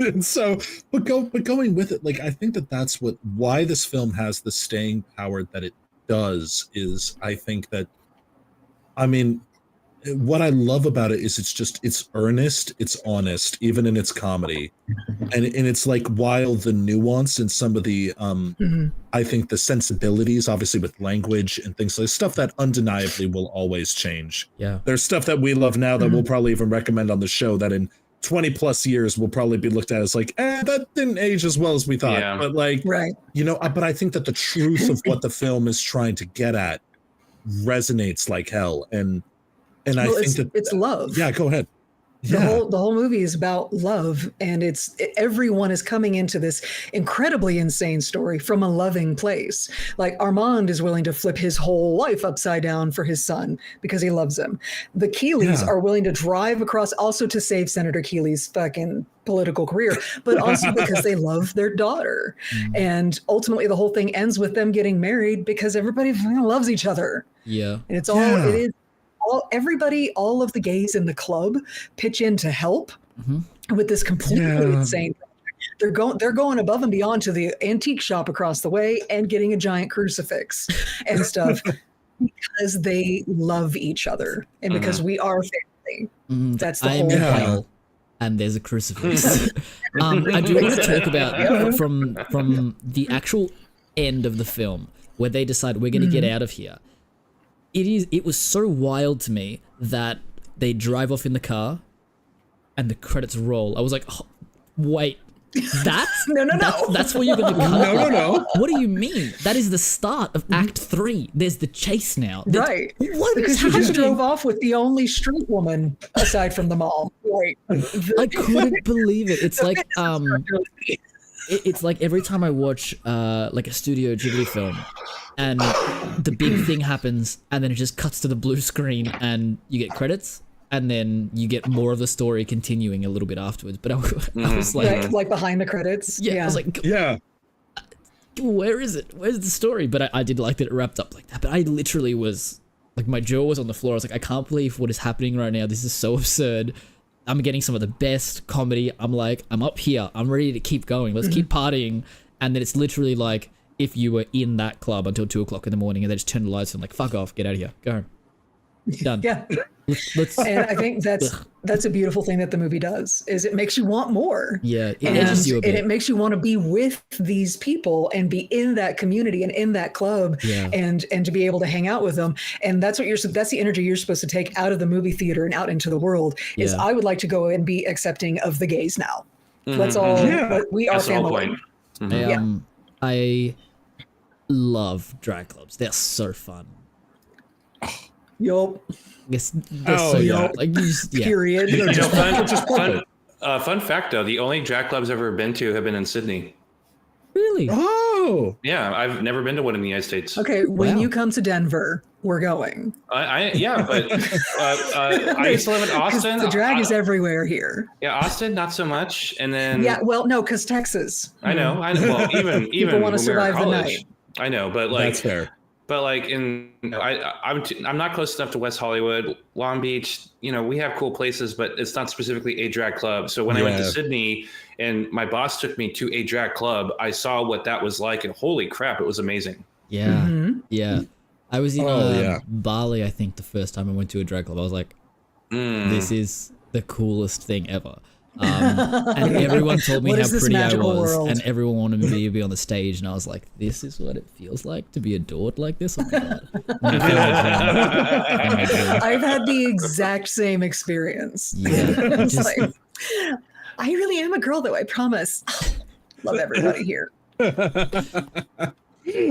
And so, but going with it, like I think that's why this film has the staying power that it does. Is I think that, I mean, what I love about it is it's earnest, it's honest, even in its comedy, and it's like while the nuance and some of the I think the sensibilities, obviously with language and things like stuff that undeniably will always change. yeah. There's stuff that we love now that we'll probably even recommend on the show that in 20 plus years will probably be looked at as like, that didn't age as well as we thought. Yeah. But like, Right. but I think that the truth of what the film is trying to get at resonates like hell. And I Well, think it's love. yeah, go ahead. The whole movie is about love, and everyone is coming into this incredibly insane story from a loving place. Like Armand is willing to flip his whole life upside down for his son because he loves him. The Keeleys are willing to drive across also to save Senator Keeley's fucking political career, but also because they love their daughter. And ultimately the whole thing ends with them getting married because everybody fucking loves each other. Yeah. And it's it is everybody, all of the gays in the club pitch in to help with this completely insane project. They're going above and beyond to the antique shop across the way and getting a giant crucifix and stuff because they love each other and because we are family. That's the I'm whole in point. hell, and there's a crucifix. I do want to talk about from the actual end of the film where they decide we're going to get out of here. It was so wild to me that they drive off in the car and the credits roll. I was like, oh, wait, that's that's where you're going to cut. No. What do you mean? That is the start of Act 3. There's the chase now. Right. What is Because you just happening? drove off with the only street woman aside from them all. Right. I couldn't believe it. It's like it's like every time I watch like a Studio Ghibli film and the big thing happens and then it just cuts to the blue screen and you get credits and then you get more of the story continuing a little bit afterwards. But I was like, like behind the credits. I was like, where is it? Where's the story? But I did like that it wrapped up like that. But I literally was like, my jaw was on the floor. I was like, I can't believe what is happening right now. This is so absurd. I'm getting some of the best comedy. I'm like, I'm up here. I'm ready to keep going. Let's keep partying. And then it's literally like if you were in that club until 2 o'clock in the morning and they just turn the lights on, like, fuck off, get out of here, go home. Done. Yeah. Let's And I think that's a beautiful thing that the movie does is it makes you want more. yeah, it And edges you a bit. it makes you want to be with these people and be in that community and in that club and to be able to hang out with them. And that's that's the energy you're supposed to take out of the movie theater and out into the world is I would like to go and be accepting of the gays now. Let's all, we are That's the whole family. point. I love drag clubs. They're so fun. Yup. Yes, they're so good. Like, you just, Period. You know, fun fact though, the only drag clubs I've ever been to have been in Sydney. Really? Oh, Yeah, I've never been to one in the United States. Okay, when you come to Denver, we're going. But I used to live in Austin. The drag is everywhere here. Yeah, Austin, not so much. And then No, because Texas. I know. Well, even People want to when we were in survive the college, night. I know, but like that's fair. But like I'm not close enough to West Hollywood, Long Beach. You know, we have cool places, but it's not specifically a drag club. So when I went to Sydney and my boss took me to a drag club, I saw what that was like, and holy crap, it was amazing. Yeah, yeah. I was in Bali, I think, the first time I went to a drag club. I was like, this is the coolest thing ever. And everyone told me how pretty I was, and everyone wanted me to be on the stage, and I was like, this is what it feels like to be adored like this. Oh my God. I've had the exact same experience. Yeah. Like, I really am a girl, though, I promise. Love everybody here.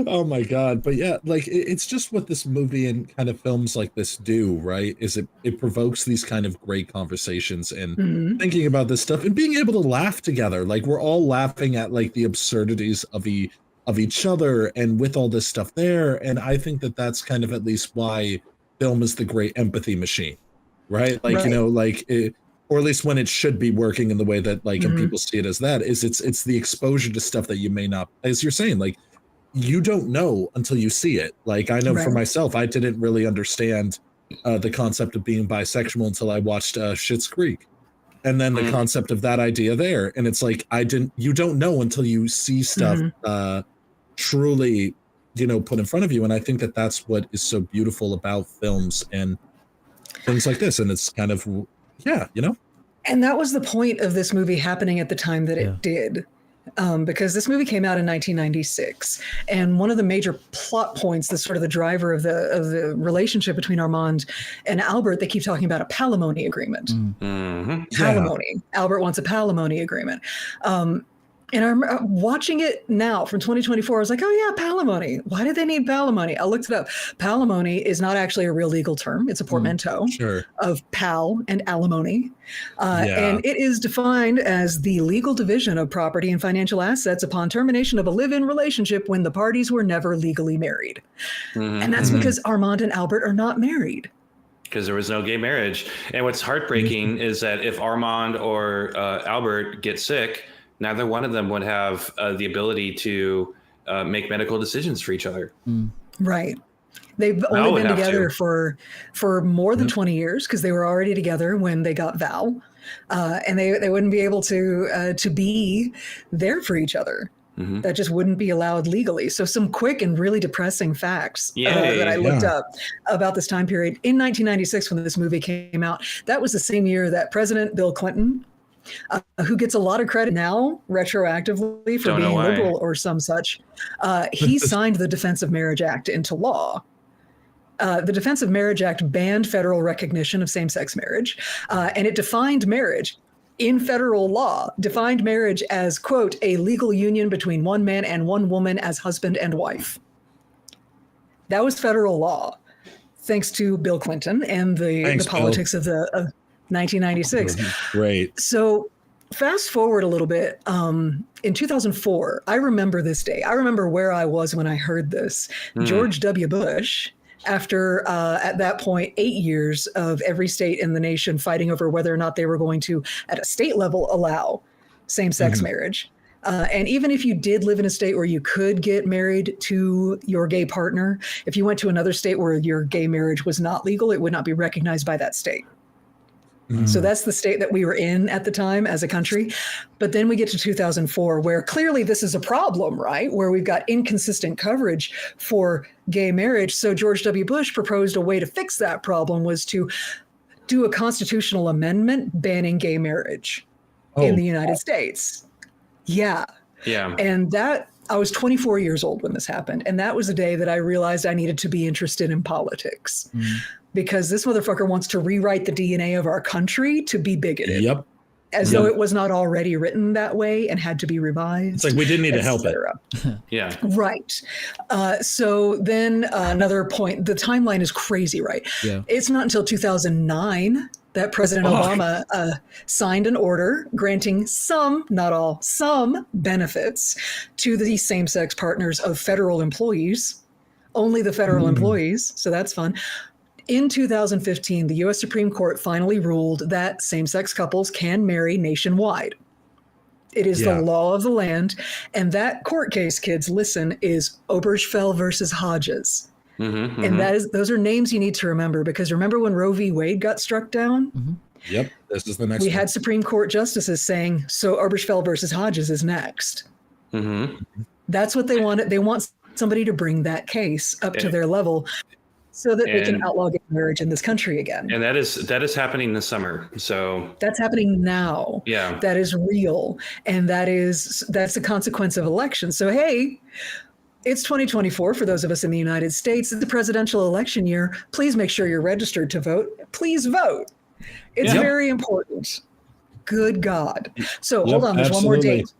Oh my God. But yeah, like it's just what this movie and kind of films like this do, right? Is it provokes these kind of great conversations and thinking about this stuff and being able to laugh together. Like we're all laughing at like the absurdities of each other and with all this stuff there. And I think that that's kind of at least why film is the great empathy machine, right? Like, you know, like or at least when it should be working in the way that like, and people see it as that is it's the exposure to stuff that you may not, as you're saying, like, you don't know until you see it. Like I know for myself, I didn't really understand the concept of being bisexual until I watched Schitt's Creek, and then the concept of that idea there. And it's like you don't know until you see stuff truly, you know, put in front of you. And I think that that's what is so beautiful about films and things like this. And it's kind of you know. And that was the point of this movie happening at the time that it did. Because this movie came out in 1996, and one of the major plot points, that's sort of the driver of the relationship between Armand and Albert, they keep talking about a palimony agreement. Palimony. Albert wants a palimony agreement. And I'm watching it now from 2024. I was like, oh yeah, palimony. Why did they need palimony? I looked it up. Palimony is not actually a real legal term. It's a portmanteau of pal and alimony. And it is defined as the legal division of property and financial assets upon termination of a live-in relationship when the parties were never legally married. And that's because Armand and Albert are not married. Because there was no gay marriage. And what's heartbreaking is that if Armand or Albert get sick, neither one of them would have the ability to make medical decisions for each other. Right. They've only been together for more than 20 years because they were already together when they got Val. And they wouldn't be able to be there for each other. That just wouldn't be allowed legally. So some quick and really depressing facts that I looked up about this time period. In 1996, when this movie came out, that was the same year that President Bill Clinton, who gets a lot of credit now retroactively for being liberal or some such, he signed the Defense of Marriage Act into law. The Defense of Marriage Act banned federal recognition of same-sex marriage, and it defined marriage in federal law, defined marriage as, quote, a legal union between one man and one woman as husband and wife. That was federal law, thanks to Bill Clinton and the politics of 1996. Great. So fast forward a little bit. In 2004, I remember this day. I remember where I was when I heard this. George W. Bush, after at that point 8 years of every state in the nation fighting over whether or not they were going to, at a state level, allow same-sex marriage. And even if you did live in a state where you could get married to your gay partner, if you went to another state where your gay marriage was not legal, it would not be recognized by that state. So that's the state that we were in at the time as a country. But then we get to 2004, where clearly this is a problem, right? Where we've got inconsistent coverage for gay marriage. So George W. Bush proposed a way to fix that problem was to do a constitutional amendment banning gay marriage in the United States. Yeah. And that, I was 24 years old when this happened. And that was the day that I realized I needed to be interested in politics. Because this motherfucker wants to rewrite the DNA of our country to be bigoted. As though it was not already written that way and had to be revised. It's like we didn't need to help it. Right. So then another point, the timeline is crazy, right? It's not until 2009 that President Obama signed an order granting some, not all, some benefits to the same-sex partners of federal employees, only the federal employees. So that's fun. In 2015, the U.S. Supreme Court finally ruled that same-sex couples can marry nationwide. It is the law of the land. And that court case, kids, listen, is Obergefell versus Hodges. And those are names you need to remember, because remember when Roe v. Wade got struck down? This is the next We had Supreme Court justices saying, so Obergefell versus Hodges is next. That's what they wanted. They want somebody to bring that case up to their level so that they can outlaw gay marriage in this country again. And that is happening this summer. So that's happening now. Yeah. That is real. And that's a consequence of elections. So, hey, it's 2024 for those of us in the United States. It's the presidential election year. Please make sure you're registered to vote. Please vote. It's very important. Good God. So hold on, there's one more date.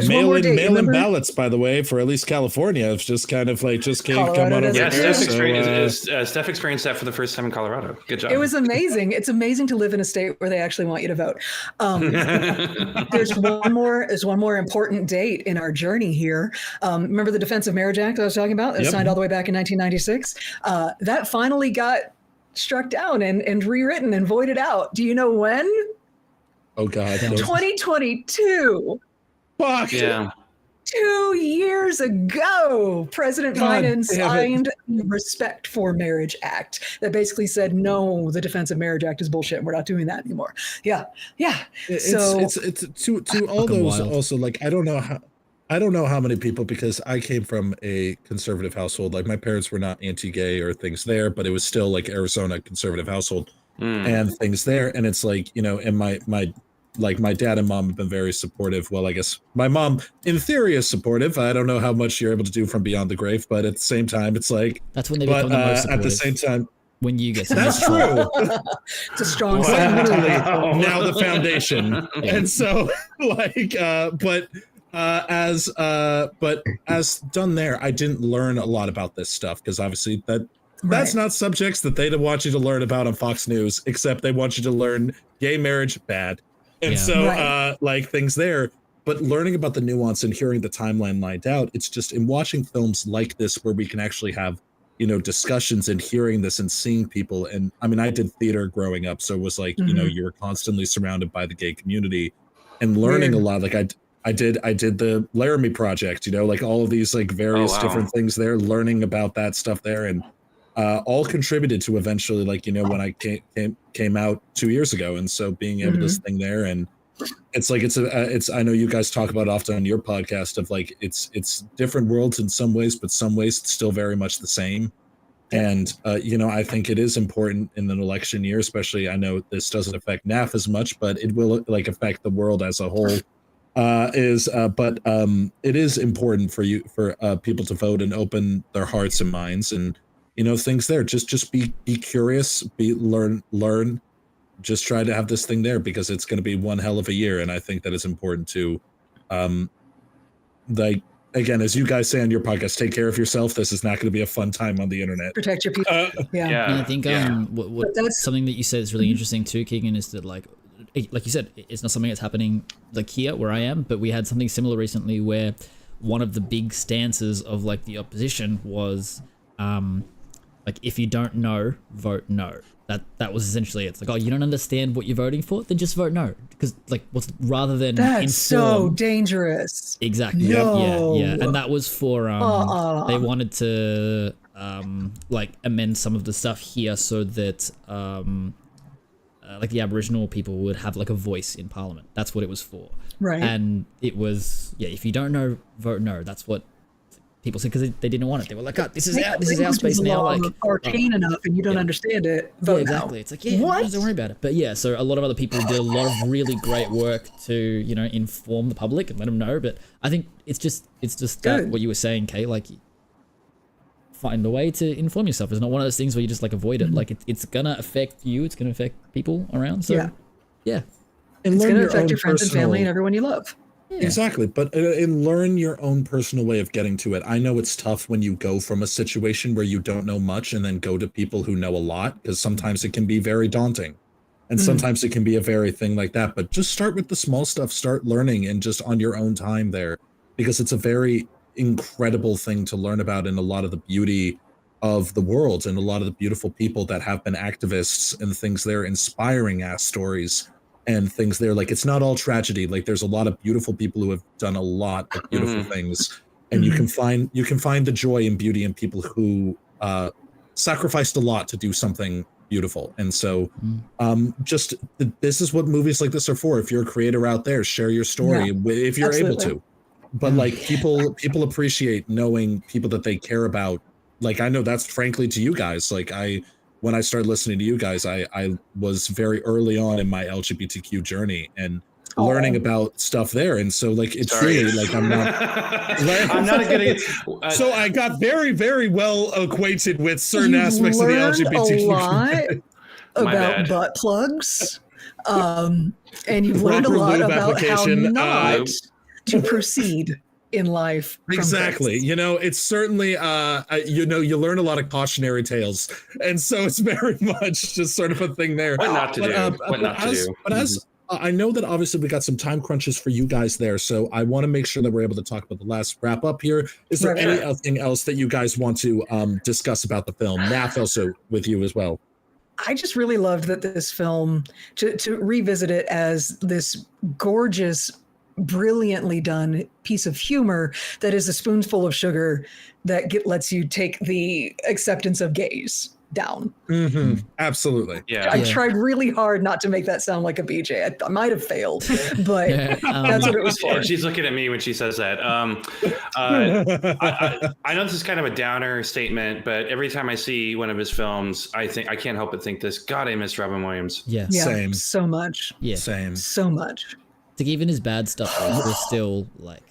Mail-in ballots, by the way, for at least California. It's just kind of like come on over. Yeah, Stef experienced that for the first time in Colorado. Good job. It was amazing. It's amazing to live in a state where they actually want you to vote. There's one more important date in our journey here. Remember the Defense of Marriage Act I was talking about? That was signed all the way back in 1996. That finally got struck down and rewritten and voided out. Do you know when? Oh, God. 2022. Fuck. Yeah. 2 years ago, President Biden signed the Respect for Marriage Act that basically said, no, the Defense of Marriage Act is bullshit. We're not doing that anymore. Yeah. It's to all those wild. Also, like, I don't know how many people, because I came from a conservative household. Like, my parents were not anti-gay or things there, but it was still like Arizona conservative household and things there. And it's like, and my dad and mom have been very supportive. Well, I guess my mom, in theory, is supportive. I don't know how much you're able to do from beyond the grave, but at the same time, it's like that's when they become the most supportive. At the same time, when you get that's true. It's a strong literally now the foundation, and so but as done there, I didn't learn a lot about this stuff because obviously that's not subjects that they want you to learn about on Fox News, except they want you to learn gay marriage bad. And like things there, but learning about the nuance and hearing the timeline lined out, it's just in watching films like this where we can actually have, discussions and hearing this and seeing people. And I mean, I did theater growing up, so it was like, you were constantly surrounded by the gay community and learning a lot. Like I did the Laramie Project, like all of these like various different things there, learning about that stuff there, and all contributed to eventually, like, when I came out 2 years ago. And so being able to this thing there, and it's like, I know you guys talk about often on your podcast of like, it's different worlds in some ways, but some ways it's still very much the same. And, I think it is important in an election year, especially, I know this doesn't affect NAF as much, but it will like affect the world as a whole. It is important for people to vote and open their hearts and minds, and things there. Just be curious, learn. Just try to have this thing there because it's going to be one hell of a year, and I think that is important to, like, again, as you guys say on your podcast, take care of yourself. This is not going to be a fun time on the internet. Protect your people. And I think what something that you said is really interesting too, Keegan, is that like you said, it's not something that's happening like here where I am, but we had something similar recently where one of the big stances of like the opposition was, like, if you don't know, vote no. That was essentially it. It's like, oh, you don't understand what you're voting for? Then just vote no. Because, like, rather than that's so dangerous. Exactly. No. Yeah. And that was for, they wanted to, like, amend some of the stuff here so that, like, the Aboriginal people would have, like, a voice in Parliament. That's what it was for. Right. And it was, if you don't know, vote no. That's what people said, because they didn't want it. They were like, oh, this is our space now. Like, arcane enough, and you don't understand it. Vote exactly. now. It's like, don't worry about it. But so a lot of other people did a lot of really great work to, inform the public and let them know. But I think it's just that what you were saying, Kay, like, find a way to inform yourself. It's not one of those things where you just like avoid it. Like it's gonna affect you. It's gonna affect people around. So yeah. And it's gonna affect your friends and family and everyone you love. Yeah. Exactly. But and learn your own personal way of getting to it. I know it's tough when you go from a situation where you don't know much and then go to people who know a lot, because sometimes it can be very daunting and sometimes it can be a very thing like that. But just start with the small stuff, start learning, and just on your own time there, because it's a very incredible thing to learn about, and a lot of the beauty of the world and a lot of the beautiful people that have been activists and things there, inspiring ass stories and things there. Like, it's not all tragedy. Like, there's a lot of beautiful people who have done a lot of beautiful things, and you can find the joy and beauty in people who sacrificed a lot to do something beautiful. And so this is what movies like this are for. If you're a creator out there, share your story if you're able to. but like people appreciate knowing people that they care about. Like I know that's frankly to you guys. Like when I started listening to you guys, I was very early on in my LGBTQ journey and learning about stuff there, and so like it's really like I'm not getting so I got very, very well acquainted with certain aspects of the LGBTQ a lot about butt plugs, and you've learned a lot about how not to proceed in life. Exactly. You know, it's certainly you learn a lot of cautionary tales, and so it's very much just sort of a thing there. What not to do. But as I know that obviously we got some time crunches for you guys there, so I want to make sure that we're able to talk about the last wrap up here. Is there anything else that you guys want to discuss about the film? Nath, also with you as well. I just really loved that this film, to revisit it as this gorgeous, brilliantly done piece of humor that is a spoonful of sugar that lets you take the acceptance of gays down. Mm-hmm. Absolutely. Yeah. I tried really hard not to make that sound like a BJ. I might have failed, but that's what it was for. She's looking at me when she says that. I know this is kind of a downer statement, but every time I see one of his films, I can't help but think this. God, I miss Robin Williams. Yeah. Same. So much. Yeah. Same. So much. Like even his bad stuff was still like,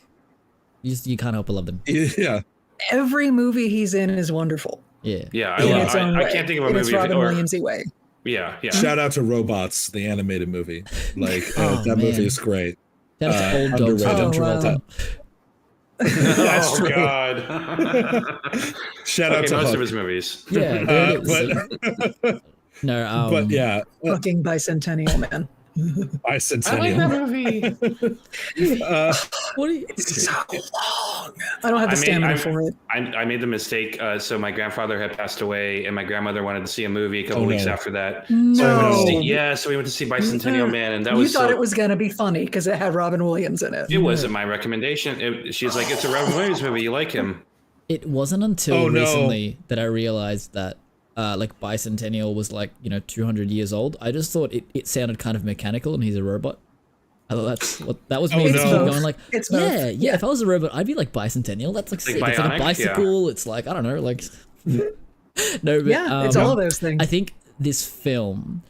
you can't help but love them. Yeah. Every movie he's in is wonderful. Yeah. Yeah. I can't think of a movie. It's Robin Williamsy way. Yeah. Yeah. Shout out to Robots, the animated movie. Like that movie is great. That's old dogs for John Travolta. That's true. God. Shout out to most Hook. of his movies. Yeah. But yeah. Fucking Bicentennial Man. Bicentennial. I like that movie. It's so long. I don't have the stamina for it. I made the mistake. So my grandfather had passed away, and my grandmother wanted to see a movie a couple weeks after that. No. So we went to see Bicentennial Man, and that was. You thought it was gonna be funny because it had Robin Williams in it. It wasn't my recommendation. She's like, "It's a Robin Williams movie. You like him." It wasn't until recently that I realized that like Bicentennial was like 200 years old. I just thought it sounded kind of mechanical, and he's a robot. I thought that was me going like, yeah. If I was a robot, I'd be like Bicentennial. That's like sick. It's like a bicycle. Yeah. It's like I don't know, like no, but it's all of those things. I think this film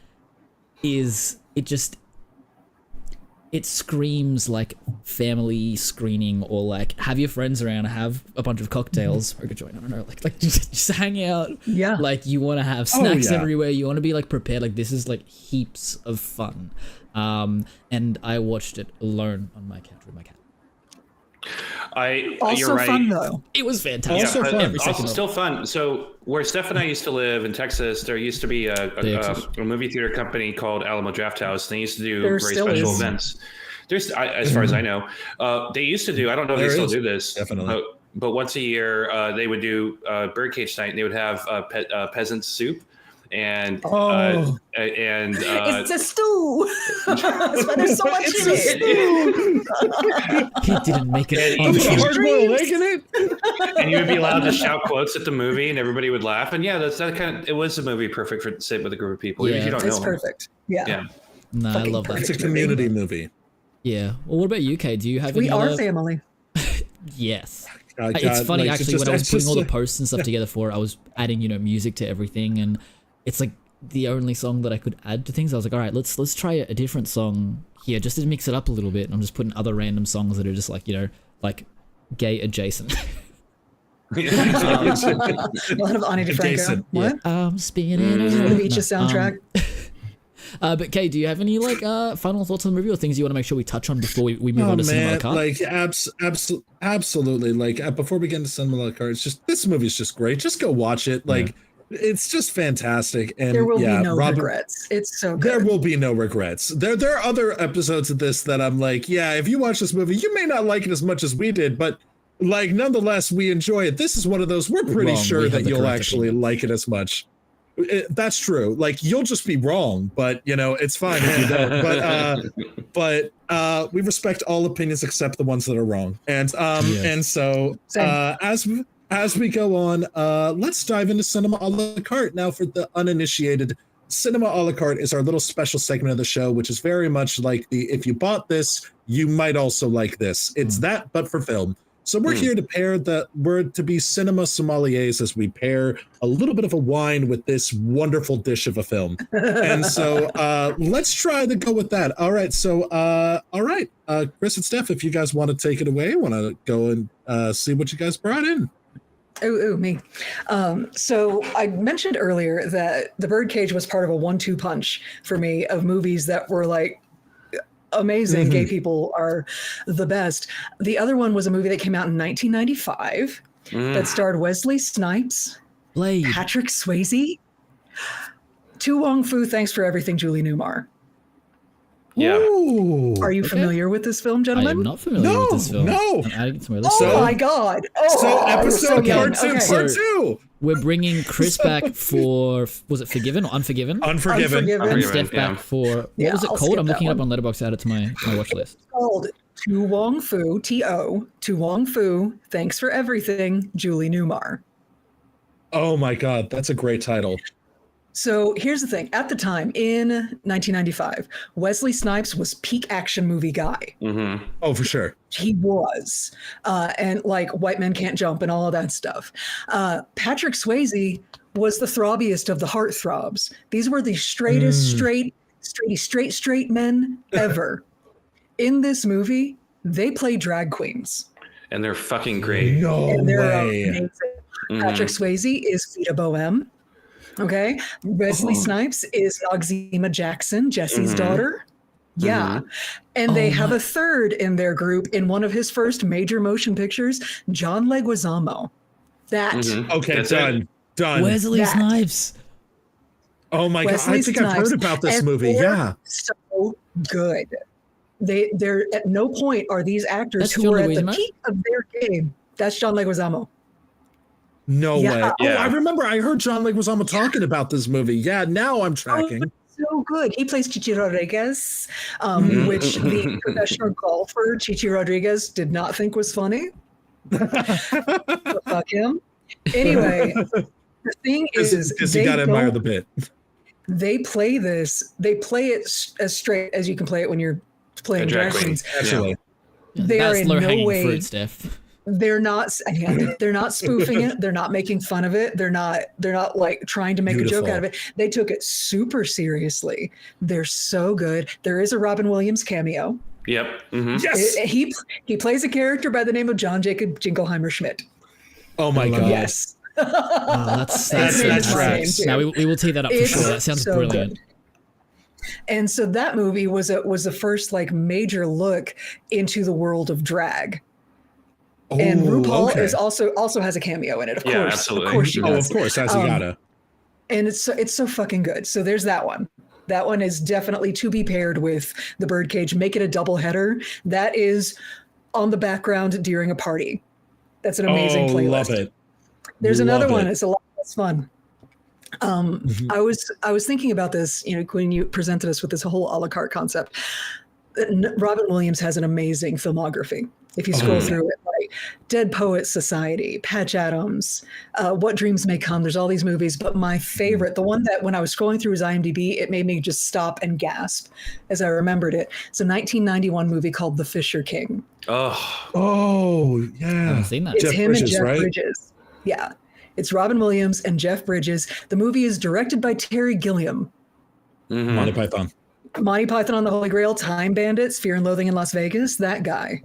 it screams like family screening, or like have your friends around, have a bunch of cocktails, smoke a joint, I don't know, like just hang out. Yeah. Like you want to have snacks everywhere. You want to be like prepared. Like this is like heaps of fun. And I watched it alone on my couch with my cat. You're right. Fun though. It was fantastic. Also fun. Every second still fun. So where Stef and I used to live in Texas, there used to be a movie theater company called Alamo Drafthouse. And they used to do very special events. There's, as far as I know, they used to do. I don't know if they still do this. Definitely. But once a year, they would do Birdcage night, and they would have peasant soup. And it's a stew. There's so much in it. He didn't make it. Hard-boiled egg in it. And you would be allowed to shout quotes at the movie, and everybody would laugh. And that's that kind of. It was a movie perfect for sit with a group of people. Yeah, if you don't it's know perfect. Yeah. No, I love that. It's a community movie. Yeah. Well, what about you, Kay? Do you have? We are family. Yes. It's funny actually when I was putting all the posts and stuff together for it, I was adding music to everything, and it's like the only song that I could add to things. I was like, all right, let's try a different song here just to mix it up a little bit. And I'm just putting other random songs that are just like like gay adjacent. A lot of Ani DeFranco. What? I'm spinning the Beaches soundtrack. But Kay, do you have any final thoughts on the movie or things you want to make sure we touch on before we move on to Cinema La Carte? Like absolutely. Like before we get into Cinema La Carte, it's just this movie's just great. Just go watch it. Like it's just fantastic. And there will be no regrets. It's so good. There will be no regrets. There are other episodes of this that I'm like, yeah, if you watch this movie, you may not like it as much as we did, but like nonetheless, we enjoy it. This is one of those we're pretty sure that you'll actually like it as much. That's true. Like you'll just be wrong, but it's fine if you don't. But we respect all opinions except the ones that are wrong. And and so as we go on, let's dive into Cinema a la carte now for the uninitiated. Cinema a la carte is our little special segment of the show, which is very much like if you bought this, you might also like this. It's that, but for film. So we're here to be cinema sommeliers as we pair a little bit of a wine with this wonderful dish of a film. And so let's try to go with that. All right. So, Chris and Steph, if you guys want to take it away, want to go and see what you guys brought in. Oh, me. So I mentioned earlier that The Birdcage was part of a 1-2 punch for me of movies that were like amazing. Gay people are the best. The other one was a movie that came out in 1995 that starred Wesley Snipes, Patrick Swayze, Tu Wong Fu, Thanks for Everything, Julie Newmar. Yeah. Ooh, are you familiar with this film, gentlemen? I am not familiar with this film. No. Oh my God. So episode part two. We're bringing Chris back for, was it Forgiven or Unforgiven? Unforgiven. And Steph back for, what was it called? I'm looking it up on Letterboxd, add it to my watch list. It's called Tu Wong Fu, Tu Wong Fu, Thanks for Everything, Julie Newmar. Oh my God, that's a great title. So here's the thing. At the time, in 1995, Wesley Snipes was peak action movie guy. Mm-hmm. Oh, for sure. He was. And like White Men Can't Jump and all of that stuff. Patrick Swayze was the throbbiest of the heartthrobs. These were the straightest, straight men ever. In this movie, they play drag queens. And they're fucking great. No and they're way. Amazing. Patrick Swayze is Vita Boheme. Okay. Wesley Snipes is Noxzema Jackson, Jesse's daughter. Yeah. And they have a third in their group in one of his first major motion pictures, John Leguizamo. That. Okay, That's done. Wesley Snipes. Oh my God. I think I've heard about this movie. Yeah. So good. They're at no point are these actors That's who John are at Leguizamo? the peak of their game. That's John Leguizamo. No way. Yeah. Oh, I remember I heard John Leguizamo talking about this movie. Yeah, now I'm tracking. So good. He plays Chichi Rodriguez, which the professional golfer Chichi Rodriguez did not think was funny. Fuck him. Anyway, the thing is, because you gotta admire the bit. They play this. They play it as straight as you can play it when you're playing drag queens. Actually, they are in no way. Fruit, Steph. They're not spoofing it. They're not making fun of it. They're not like trying to make a joke out of it. They took it super seriously. They're so good. There is a Robin Williams cameo. Yep. Yes. He plays a character by the name of John Jacob Jingleheimer Schmidt. Oh my God. Yes. That's tracks. Now we will take that up for sure. That sounds so brilliant. Good. And so that movie was the first like major look into the world of drag. And RuPaul is also has a cameo in it, of course. Absolutely. Of course she does. Of course, as you gotta. And it's so fucking good. So there's that one. That one is definitely to be paired with The Birdcage. Make it a double header. That is on the background during a party. That's an amazing playlist. Love it. There's another one. It's a lot less fun. I was thinking about this, when you presented us with this whole a la carte concept. Robin Williams has an amazing filmography. If you scroll through it, like Dead Poets Society, Patch Adams, What Dreams May Come, there's all these movies. But my favorite, the one that when I was scrolling through his IMDb, it made me just stop and gasp as I remembered it. It's a 1991 movie called The Fisher King. Oh, yeah. I haven't seen that. It's him and Jeff Bridges. Yeah. It's Robin Williams and Jeff Bridges. The movie is directed by Terry Gilliam. Monty Python. Monty Python on the Holy Grail, Time Bandits, Fear and Loathing in Las Vegas, that guy.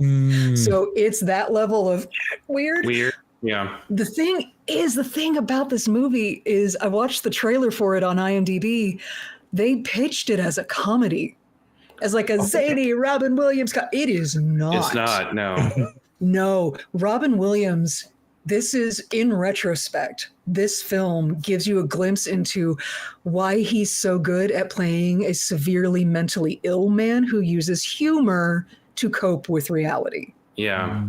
So it's that level of weird. Yeah. The thing about this movie is I watched the trailer for it on IMDb. They pitched it as a comedy, as like a zany Robin Williams. It is not. It's not, no. No, Robin Williams. This is, in retrospect, this film gives you a glimpse into why he's so good at playing a severely mentally ill man who uses humor to cope with reality. Yeah.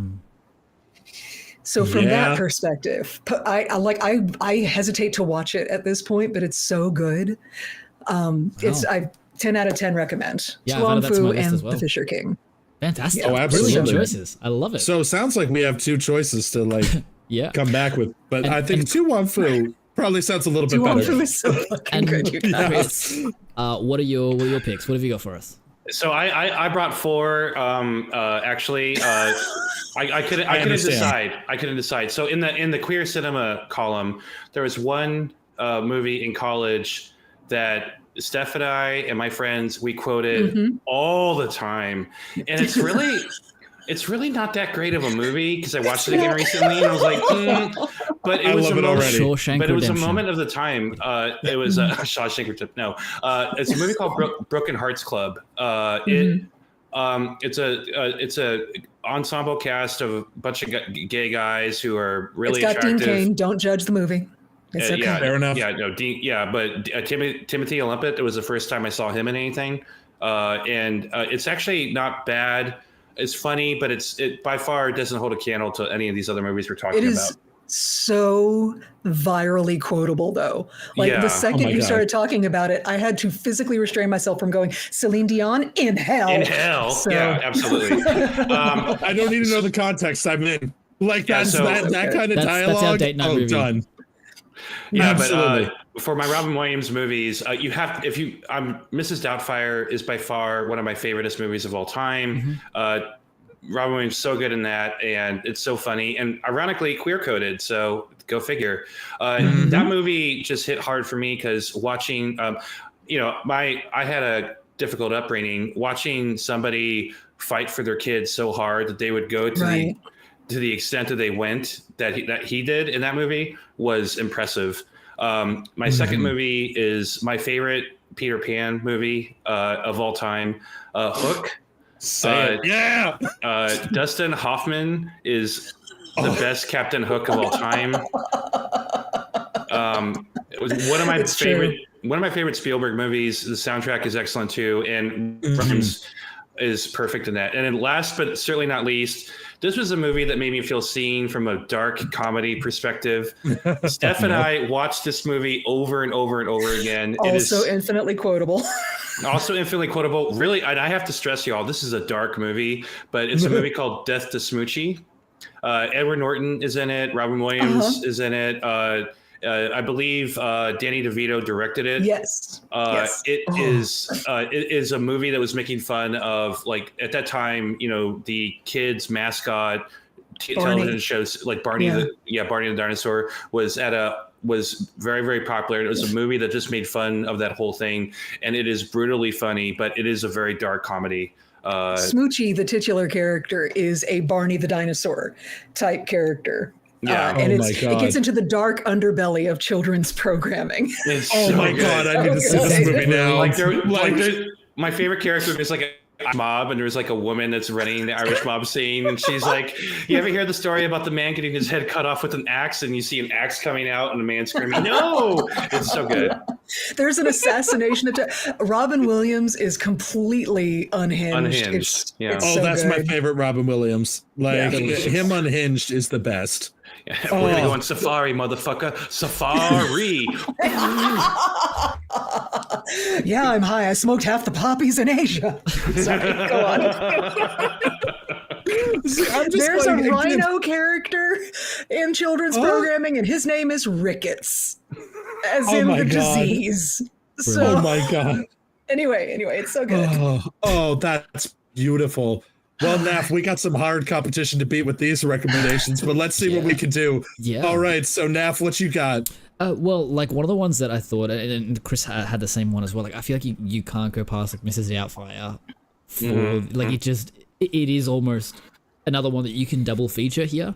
So from that perspective, I hesitate to watch it at this point, but it's so good. It's 10 out of 10 recommend. Yeah, Tuan Fu and The Fisher King. Fantastic. Oh, absolutely. Brilliant choices. I love it. So it sounds like we have two choices to come back with. But I think Tu Wong Fu Probably sounds a little bit better. Was so fucking good, you guys. Chris, what are your picks? What have you got for us? So I brought 4. Actually, I couldn't decide. I couldn't decide. So in the queer cinema column, there was one movie in college that Stef and I and my friends, we quoted all the time, and it's really not that great of a movie because I watched it again recently and I was like, but it was a moment. But it was a moment of the time. It was Shawshank Redemption. No, it's a movie called Broken Hearts Club. It's a ensemble cast of a bunch of gay guys who are really attractive. It's got Dean Cain. Don't judge the movie. It's okay. Fair enough. Yeah, no, but Timothy Olympet, it was the first time I saw him in anything, and it's actually not bad. It's funny, but it by far doesn't hold a candle to any of these other movies we're talking about. It is so virally quotable, though. Like the second you started talking about it, I had to physically restrain myself from going, Celine Dion in hell. In hell, so. Yeah, absolutely. I don't need to know the context. I'm in. Like that kind of dialogue. That's our date night movie. Done. Yeah, absolutely. But for my Robin Williams movies, Mrs. Doubtfire is by far one of my favoriteest movies of all time. Robin Williams so good in that, and it's so funny and ironically queer coded. So go figure. That movie just hit hard for me because watching, I had a difficult upbringing. Watching somebody fight for their kids so hard that they would go to the extent that they went that he did in that movie was impressive. My second movie is my favorite Peter Pan movie of all time, Hook. Dustin Hoffman is the best Captain Hook of all time. It was one of my favorite Spielberg movies. The soundtrack is excellent too, and Williams is perfect in that. And then last but certainly not least, this was a movie that made me feel seen from a dark comedy perspective. Steph and I watched this movie over and over and over again. Infinitely quotable. Also infinitely quotable. Really, I have to stress y'all, this is a dark movie, but it's a movie called Death to Smoochie. Edward Norton is in it. Robin Williams is in it. I believe Danny DeVito directed it. Yes. It is a movie that was making fun of, like, at that time, the kids mascot television shows like Barney Barney the Dinosaur was very, very popular. It was a movie that just made fun of that whole thing, and it is brutally funny, but it is a very dark comedy. Smoochie, the titular character, is a Barney the Dinosaur type character. Yeah, and it gets into the dark underbelly of children's programming. God, I need to see this movie now. My favorite character is like a mob, and there's like a woman that's running the Irish mob scene, and she's like, you ever hear the story about the man getting his head cut off with an axe, and you see an axe coming out and the man screaming, no! It's so good. There's an assassination attempt. Robin Williams is completely unhinged. It's so that's good. my favorite Robin Williams. Him unhinged is the best. We're gonna go on safari, motherfucker. Safari. Yeah, I'm high. I smoked half the poppies in Asia. Sorry, go on. There's a rhino character in children's programming, and his name is Ricketts, as in the disease. So, oh my God. Anyway, it's so good. That's beautiful. Well, Naf, we got some hard competition to beat with these recommendations, but let's see what we can do. Yeah. All right, so Naf, what you got? Well, like one of the ones that I thought, and Chris had the same one as well. Like I feel like you can't go past like Mrs. Doubtfire. It is almost another one that you can double feature here.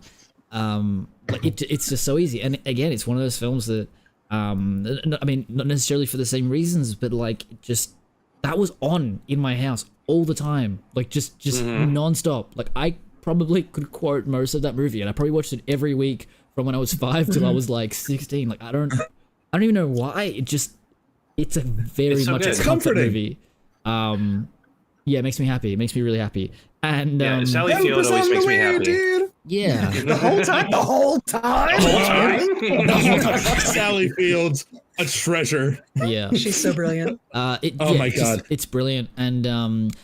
It's just so easy, and again, it's one of those films that, I mean, not necessarily for the same reasons, but like just that was on in my house all the time, like just nonstop. Like I probably could quote most of that movie, and I probably watched it every week from when I was 5 till I was like 16. Like I don't even know why. It's a very much a comfort movie. It makes me happy. It makes me really happy. And Sally Field always makes me happy. Dude. Yeah. The whole time. Sally Field's a treasure. Yeah. She's so brilliant. My God. It's brilliant. And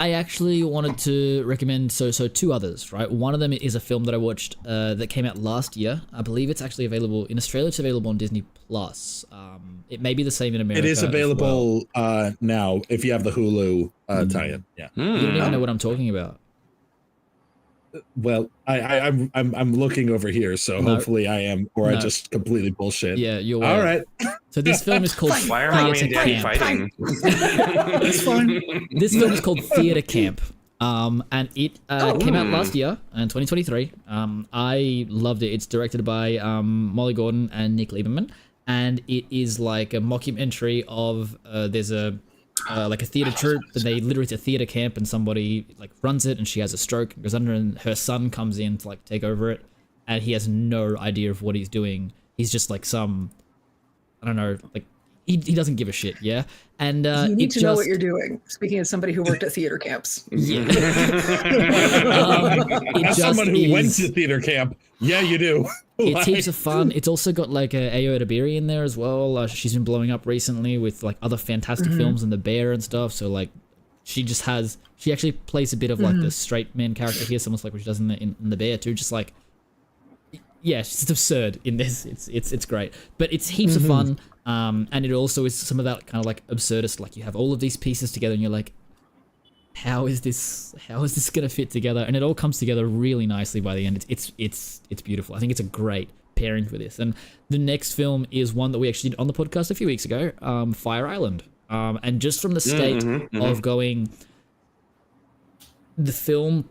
I actually wanted to recommend so two others, right? One of them is a film that I watched that came out last year. I believe it's actually available in Australia. It's available on Disney Plus. It may be the same in America. It is available now if you have the Hulu tie-in. Yeah, you don't even know what I'm talking about. Well, I'm looking over here, so hopefully I am, or I just completely bullshit. Yeah, you're all right. So this film is called Why are Mommy and Daddy fighting? That's fine. This film is called Theater Camp. And it came out last year in 2023. I loved it. It's directed by Molly Gordon and Nick Lieberman, and it is like a mockumentary of there's a like a theater troupe, and they literally it's a theater camp, and somebody like runs it, and she has a stroke, goes under, and her son comes in to like take over it, and he has no idea of what he's doing. He's just like some, I don't know, like he doesn't give a shit, yeah. And you need to know what you're doing. Speaking as somebody who worked at theater camps, yeah. As someone who went to theater camp, yeah, you do. It's heaps of fun. It's also got like Ayo Edebiri in there as well. She's been blowing up recently with like other fantastic films and The Bear and stuff. So like, she actually plays a bit of like the straight man character here, almost like what she does in The Bear too. Just like, yeah, she's just absurd in this. It's great, but it's heaps of fun. And it also is some of that kind of like absurdist. Like you have all of these pieces together, and you're like, how is this gonna fit together? And it all comes together really nicely by the end. It's beautiful. I think it's a great pairing for this. And the next film is one that we actually did on the podcast a few weeks ago, Fire Island. And just from the state of going, the film,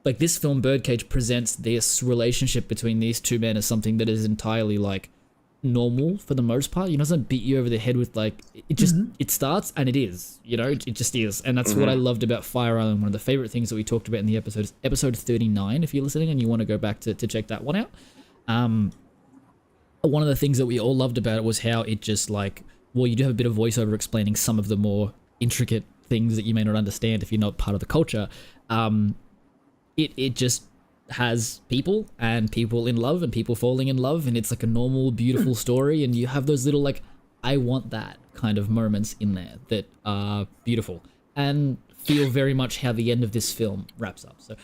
like this film, Birdcage, presents this relationship between these two men as something that is entirely like normal for the most part. You know, it doesn't beat you over the head with like it just it starts and it is, you know, it just is. And that's what I loved about Fire Island. One of the favorite things that we talked about in the episode is episode 39 if you're listening and you want to go back to check that one out. One of the things that we all loved about it was how it just like, well, you do have a bit of voiceover explaining some of the more intricate things that you may not understand if you're not part of the culture. It just has people and people in love and people falling in love, and it's like a normal, beautiful story, and you have those little like, I want that kind of moments in there that are beautiful and feel very much how the end of this film wraps up. So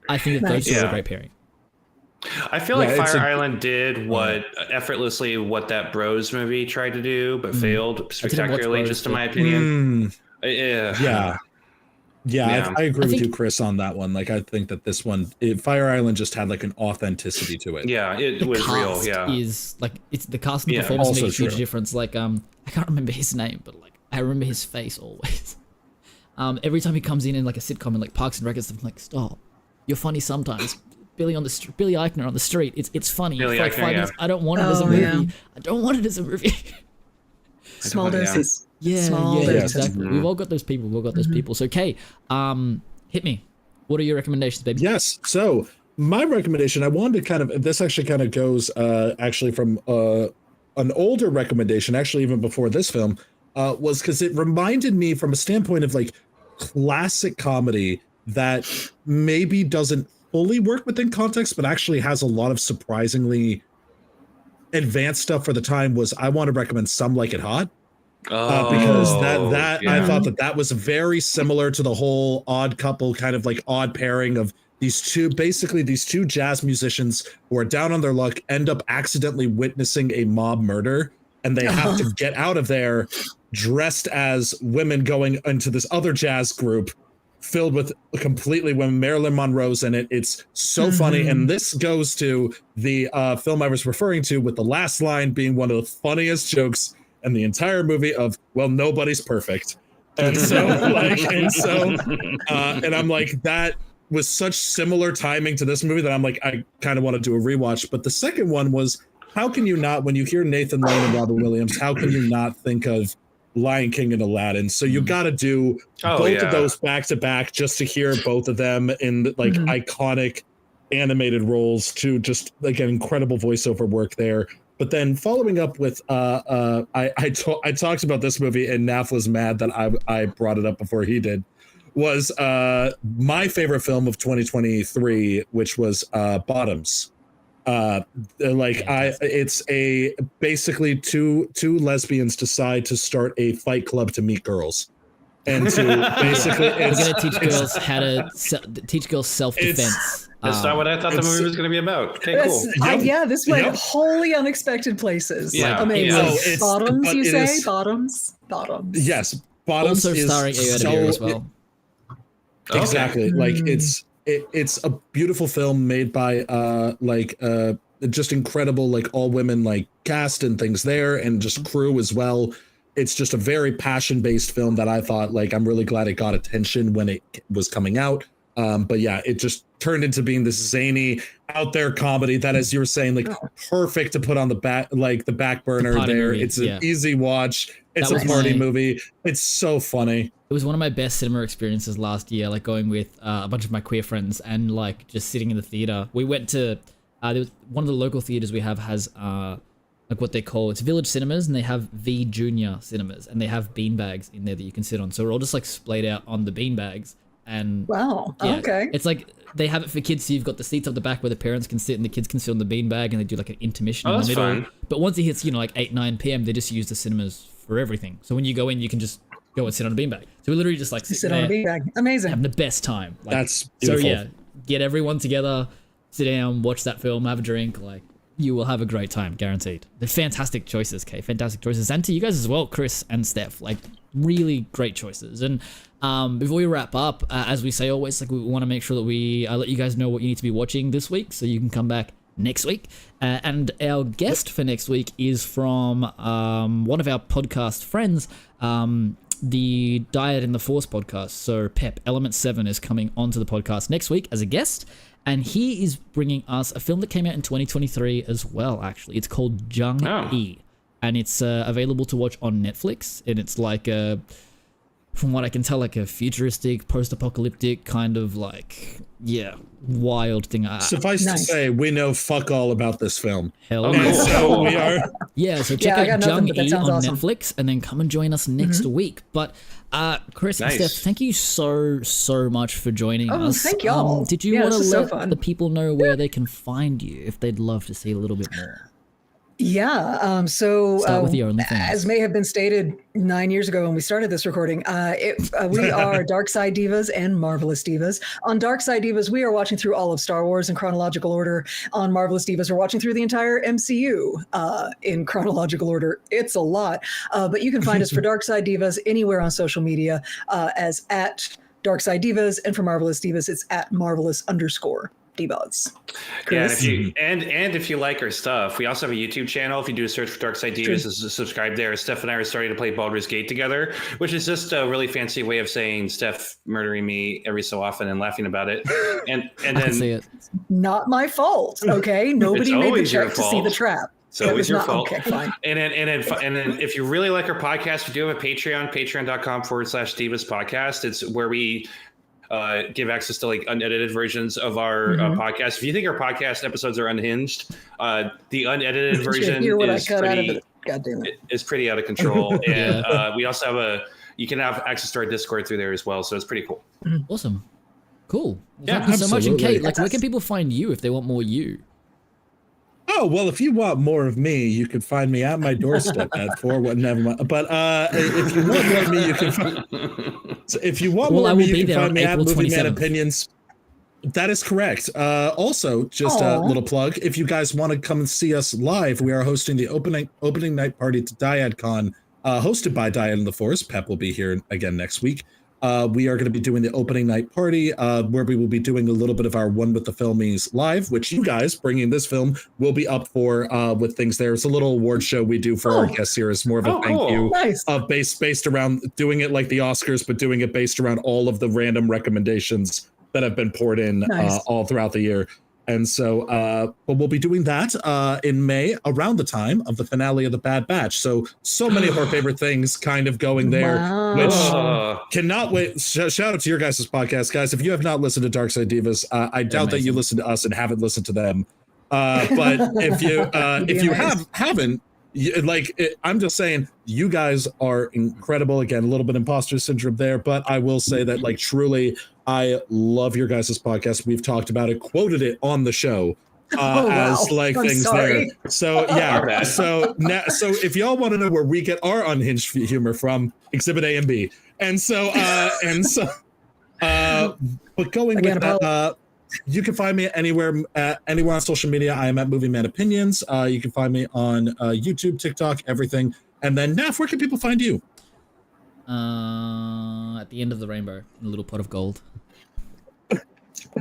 I think that those two are a great pairing. I feel like Fire Island did what that Bros movie tried to do, but failed spectacularly, just in my opinion. Yeah, I agree with you, Chris, on that one. Like, I think that this one, Fire Island just had like an authenticity to it. Yeah, it was real. Yeah, is like it's the cast and performance make a huge difference. Like, I can't remember his name, but like I remember his face always. Every time he comes in like a sitcom and like Parks and Rec, I'm like, stop, you're funny sometimes. Billy Eichner on the street. It's funny. Billy for like Eichner, 5 minutes. I don't want it as a movie. Yeah. I don't want it as a movie. Small doses. Yeah, exactly. We've all got those people. So, Kay, hit me. What are your recommendations, baby? Yes. So my recommendation, I wanted to this actually kind of goes actually from an older recommendation, actually even before this film, was because it reminded me from a standpoint of like classic comedy that maybe doesn't fully work within context, but actually has a lot of surprisingly advanced stuff for the time. Was I want to recommend Some Like It Hot. Because I thought that was very similar to the whole Odd Couple kind of like odd pairing of these two jazz musicians who are down on their luck, end up accidentally witnessing a mob murder, and they have to get out of there dressed as women going into this other jazz group filled with completely women. Marilyn Monroe's in it. It's so funny. And this goes to the film I was referring to, with the last line being one of the funniest jokes in the entire movie of, well, nobody's perfect. And so and I'm like, that was such similar timing to this movie that I'm like, I kind of want to do a rewatch. But the second one was, how can you not, when you hear Nathan Lane and Robin Williams, how can you not think of Lion King and Aladdin? So you got to do both of those back to back just to hear both of them in like iconic animated roles, to just like an incredible voiceover work there. But then following up with I talked about this movie and Naf was mad that I brought it up before he did, was my favorite film of 2023, which was Bottoms. It's basically two lesbians decide to start a fight club to meet girls. and to basically we're going to teach girls how to teach girls self-defense. That's not what I thought the movie was going to be about. Okay, cool. This went wholly unexpected places. Yeah. Amazing. Yeah. Bottoms, you say? Bottoms. Yes, Bottoms also is starring Azaria as well. Exactly. Like it's a beautiful film made by just incredible like all women like cast and things there, and just crew as well. It's just a very passion-based film that I thought like I'm really glad it got attention when it was coming out. But yeah, it just turned into being this zany out there comedy that, as you were saying, like perfect to put on the back burner there. Movie. It's an easy watch. It's a party movie. It's so funny. It was one of my best cinema experiences last year, like going with a bunch of my queer friends and like just sitting in the theater. We went to there was one of the local theaters we have has like what they call, it's Village Cinemas, and they have V Junior Cinemas, and they have beanbags in there that you can sit on. So we're all just like splayed out on the beanbags. And wow, okay. It's like they have it for kids, so you've got the seats up the back where the parents can sit and the kids can sit on the beanbag, and they do like an intermission in the middle. Fun. But once it hits, like 8-9 p.m., they just use the cinemas for everything. So when you go in, you can just go and sit on a beanbag. So we literally just like sit on a beanbag. Amazing. Having the best time. Like, that's beautiful. So yeah, get everyone together, sit down, watch that film, have a drink, like you will have a great time, guaranteed. They're fantastic choices, Kay. Fantastic choices. And to you guys as well, Chris and Steph, like really great choices. And before we wrap up, as we say always, like we want to make sure that we let you guys know what you need to be watching this week, so you can come back next week. And our guest for next week is from one of our podcast friends, the Diet in the Force podcast. So Pep, Element 7 is coming onto the podcast next week as a guest. And he is bringing us a film that came out in 2023 as well, actually. It's called Jung-E. And it's available to watch on Netflix. And it's like from what I can tell, like a futuristic, post-apocalyptic kind of like, wild thing. Suffice to say, we know fuck all about this film. Hell yeah. So we are. Yeah, so check out Jung-E on awesome. Netflix, and then come and join us next week. But Chris and Steph, thank you so much for joining us. Thank y'all. Did you want to let the people know where they can find you if they'd love to see a little bit more? Yeah. So start with your OnlyFans. As may have been stated 9 years ago when we started this recording, we are Dark Side Divas and Marvelous Divas. On Dark Side Divas, we are watching through all of Star Wars in chronological order. On Marvelous Divas, we're watching through the entire MCU in chronological order. It's a lot. But you can find us for Dark Side Divas anywhere on social media as at Dark Side Divas, and for Marvelous Divas, it's at Marvelous_Divas. Yeah, and if you like our stuff, we also have a YouTube channel. If you do a search for Dark Side Divas, subscribe there. Steph and I are starting to play Baldur's Gate together, which is just a really fancy way of saying Steph murdering me every so often and laughing about it. And then see it. Not my fault. Okay, nobody made the check to see the trap. So it was your fault. Okay, fine. And then if you really like our podcast, we do have a Patreon, patreon.com/Divas podcast. It's where we give access to like unedited versions of our podcast. If you think our podcast episodes are unhinged, the unedited version is pretty out of control. And we also have you can have access to our Discord through there as well. So it's pretty cool. Awesome. Cool. Well, yeah, thank you so much. And Kate, like, where can people find you if they want more you? Oh, well, if you want more of me, you can find me at my doorstep at 4. Never mind. But if you want more of me, you can find me at Movie Man Opinions. That is correct. Also, just a little plug. If you guys want to come and see us live, we are hosting the opening night party to DiadCon, hosted by Dianne and the Force. Pep will be here again next week. We are going to be doing the opening night party where we will be doing a little bit of our One with the Filmies live, which you guys bringing this film will be up for with things there. It's a little award show we do for our guests here. It's more of a thank you based around doing it like the Oscars, but doing it based around all of the random recommendations that have been poured in all throughout the year. And so, but we'll be doing that in May around the time of the finale of The Bad Batch. So many of our favorite things kind of going there, which cannot wait. Shout out to your guys' podcast, guys. If you have not listened to Dark Side Divas, I doubt that you listen to us and haven't listened to them. But if you haven't, I'm just saying, you guys are incredible. Again, a little bit imposter syndrome there, but I will say that, like, truly, I love your guys' podcast. We've talked about it, quoted it on the show things there. So yeah. So if y'all want to know where we get our unhinged humor from, Exhibit A and B. And so, but going Again, with that, you can find me anywhere on social media. I am at Movie Man Opinions. You can find me on YouTube, TikTok, everything. And then, Naf, where can people find you? At the end of the rainbow, in a little pot of gold.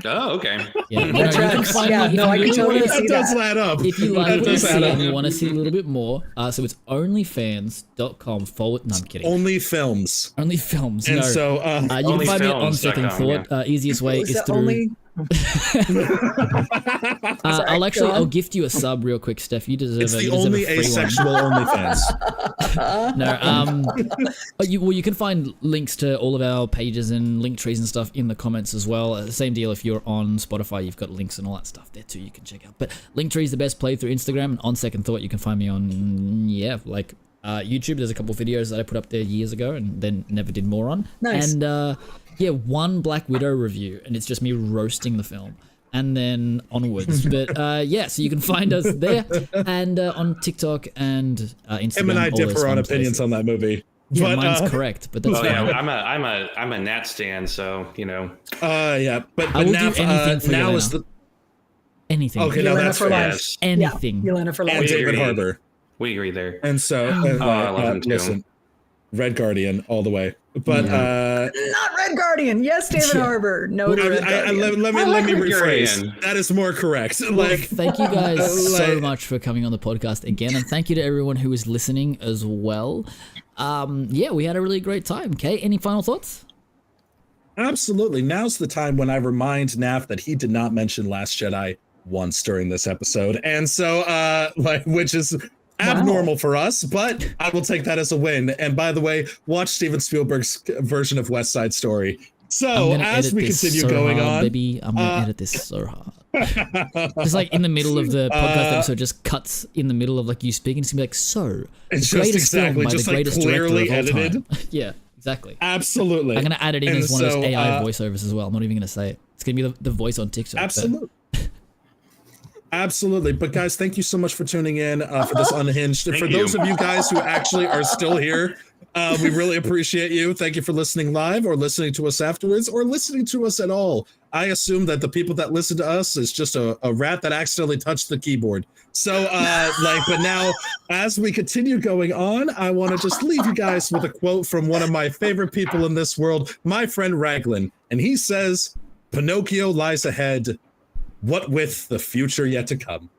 Oh, okay. Yeah, you That tracks. Yeah, no, I can totally see That does that. add up. If you like That what you does see add up. and you want to see a little bit more, so it's onlyfans.com forward. No, I'm kidding. Only films. Only films. And no. so, you can find me on Second onlyfilms.com, Thought. Easiest way Is is that through. only? I'll gift you a sub real quick, Steph. You deserve it's it. the You deserve only a free asexual OnlyFans. No, you can find links to all of our pages and link trees and stuff in the comments as well. Same deal if you're on Spotify, you've got links and all that stuff there too. You can check out. But Linktree is the best play through Instagram, and on Second Thought, you can find me on YouTube. There's a couple of videos that I put up there years ago and then never did more on. Nice. And one Black Widow review, and it's just me roasting the film. And then onwards. But so you can find us there and on TikTok and Instagram. Him and I all those differ fun on opinions places. on that movie. Yeah, But, mine's correct, but that's Oh fine. yeah, I'm a Nat stan, so you know. But I will now, do anything for now Yelena. is the Anything. okay. Now Yelena that's for fair. life. Yes, Anything. Yeah, Yelena for And life. David agree. Harbour. we agree there. And so, I love him too. listen, Red Guardian all the way. But Not Red Guardian. Yes, David Harbour. No to Red Guardian. let me Red rephrase. Guardian. That is more correct. Thank you guys so like- much for coming on the podcast again, and thank you to everyone who is listening as well. We had a really great time. Okay, any final thoughts? Absolutely. Now's the time when I remind Naf that he did not mention Last Jedi once during this episode. And so, which is abnormal for us, but I will take that as a win. And by the way, watch Steven Spielberg's version of West Side Story. So as we continue going on, baby, I'm gonna edit this so hard. Just like in the middle of the podcast episode, just cuts in the middle of like you speaking. It's gonna be like, so it's the just greatest film exactly by just the like greatest clearly director of all edited. time. Yeah, exactly. Absolutely. I'm gonna add it in And as one of so, those AI voiceovers as well. I'm not even gonna say it. It's gonna be the voice on TikTok. Absolutely. Absolutely. But guys, thank you so much for tuning in for this Unhinged. For those of you guys who actually are still here, we really appreciate you. Thank you for listening live or listening to us afterwards or listening to us at all. I assume that the people that listen to us is just a rat that accidentally touched the keyboard. So but now as we continue going on, I want to just leave you guys with a quote from one of my favorite people in this world, my friend Raglan. And he says, Pinocchio lies ahead. What with the future yet to come?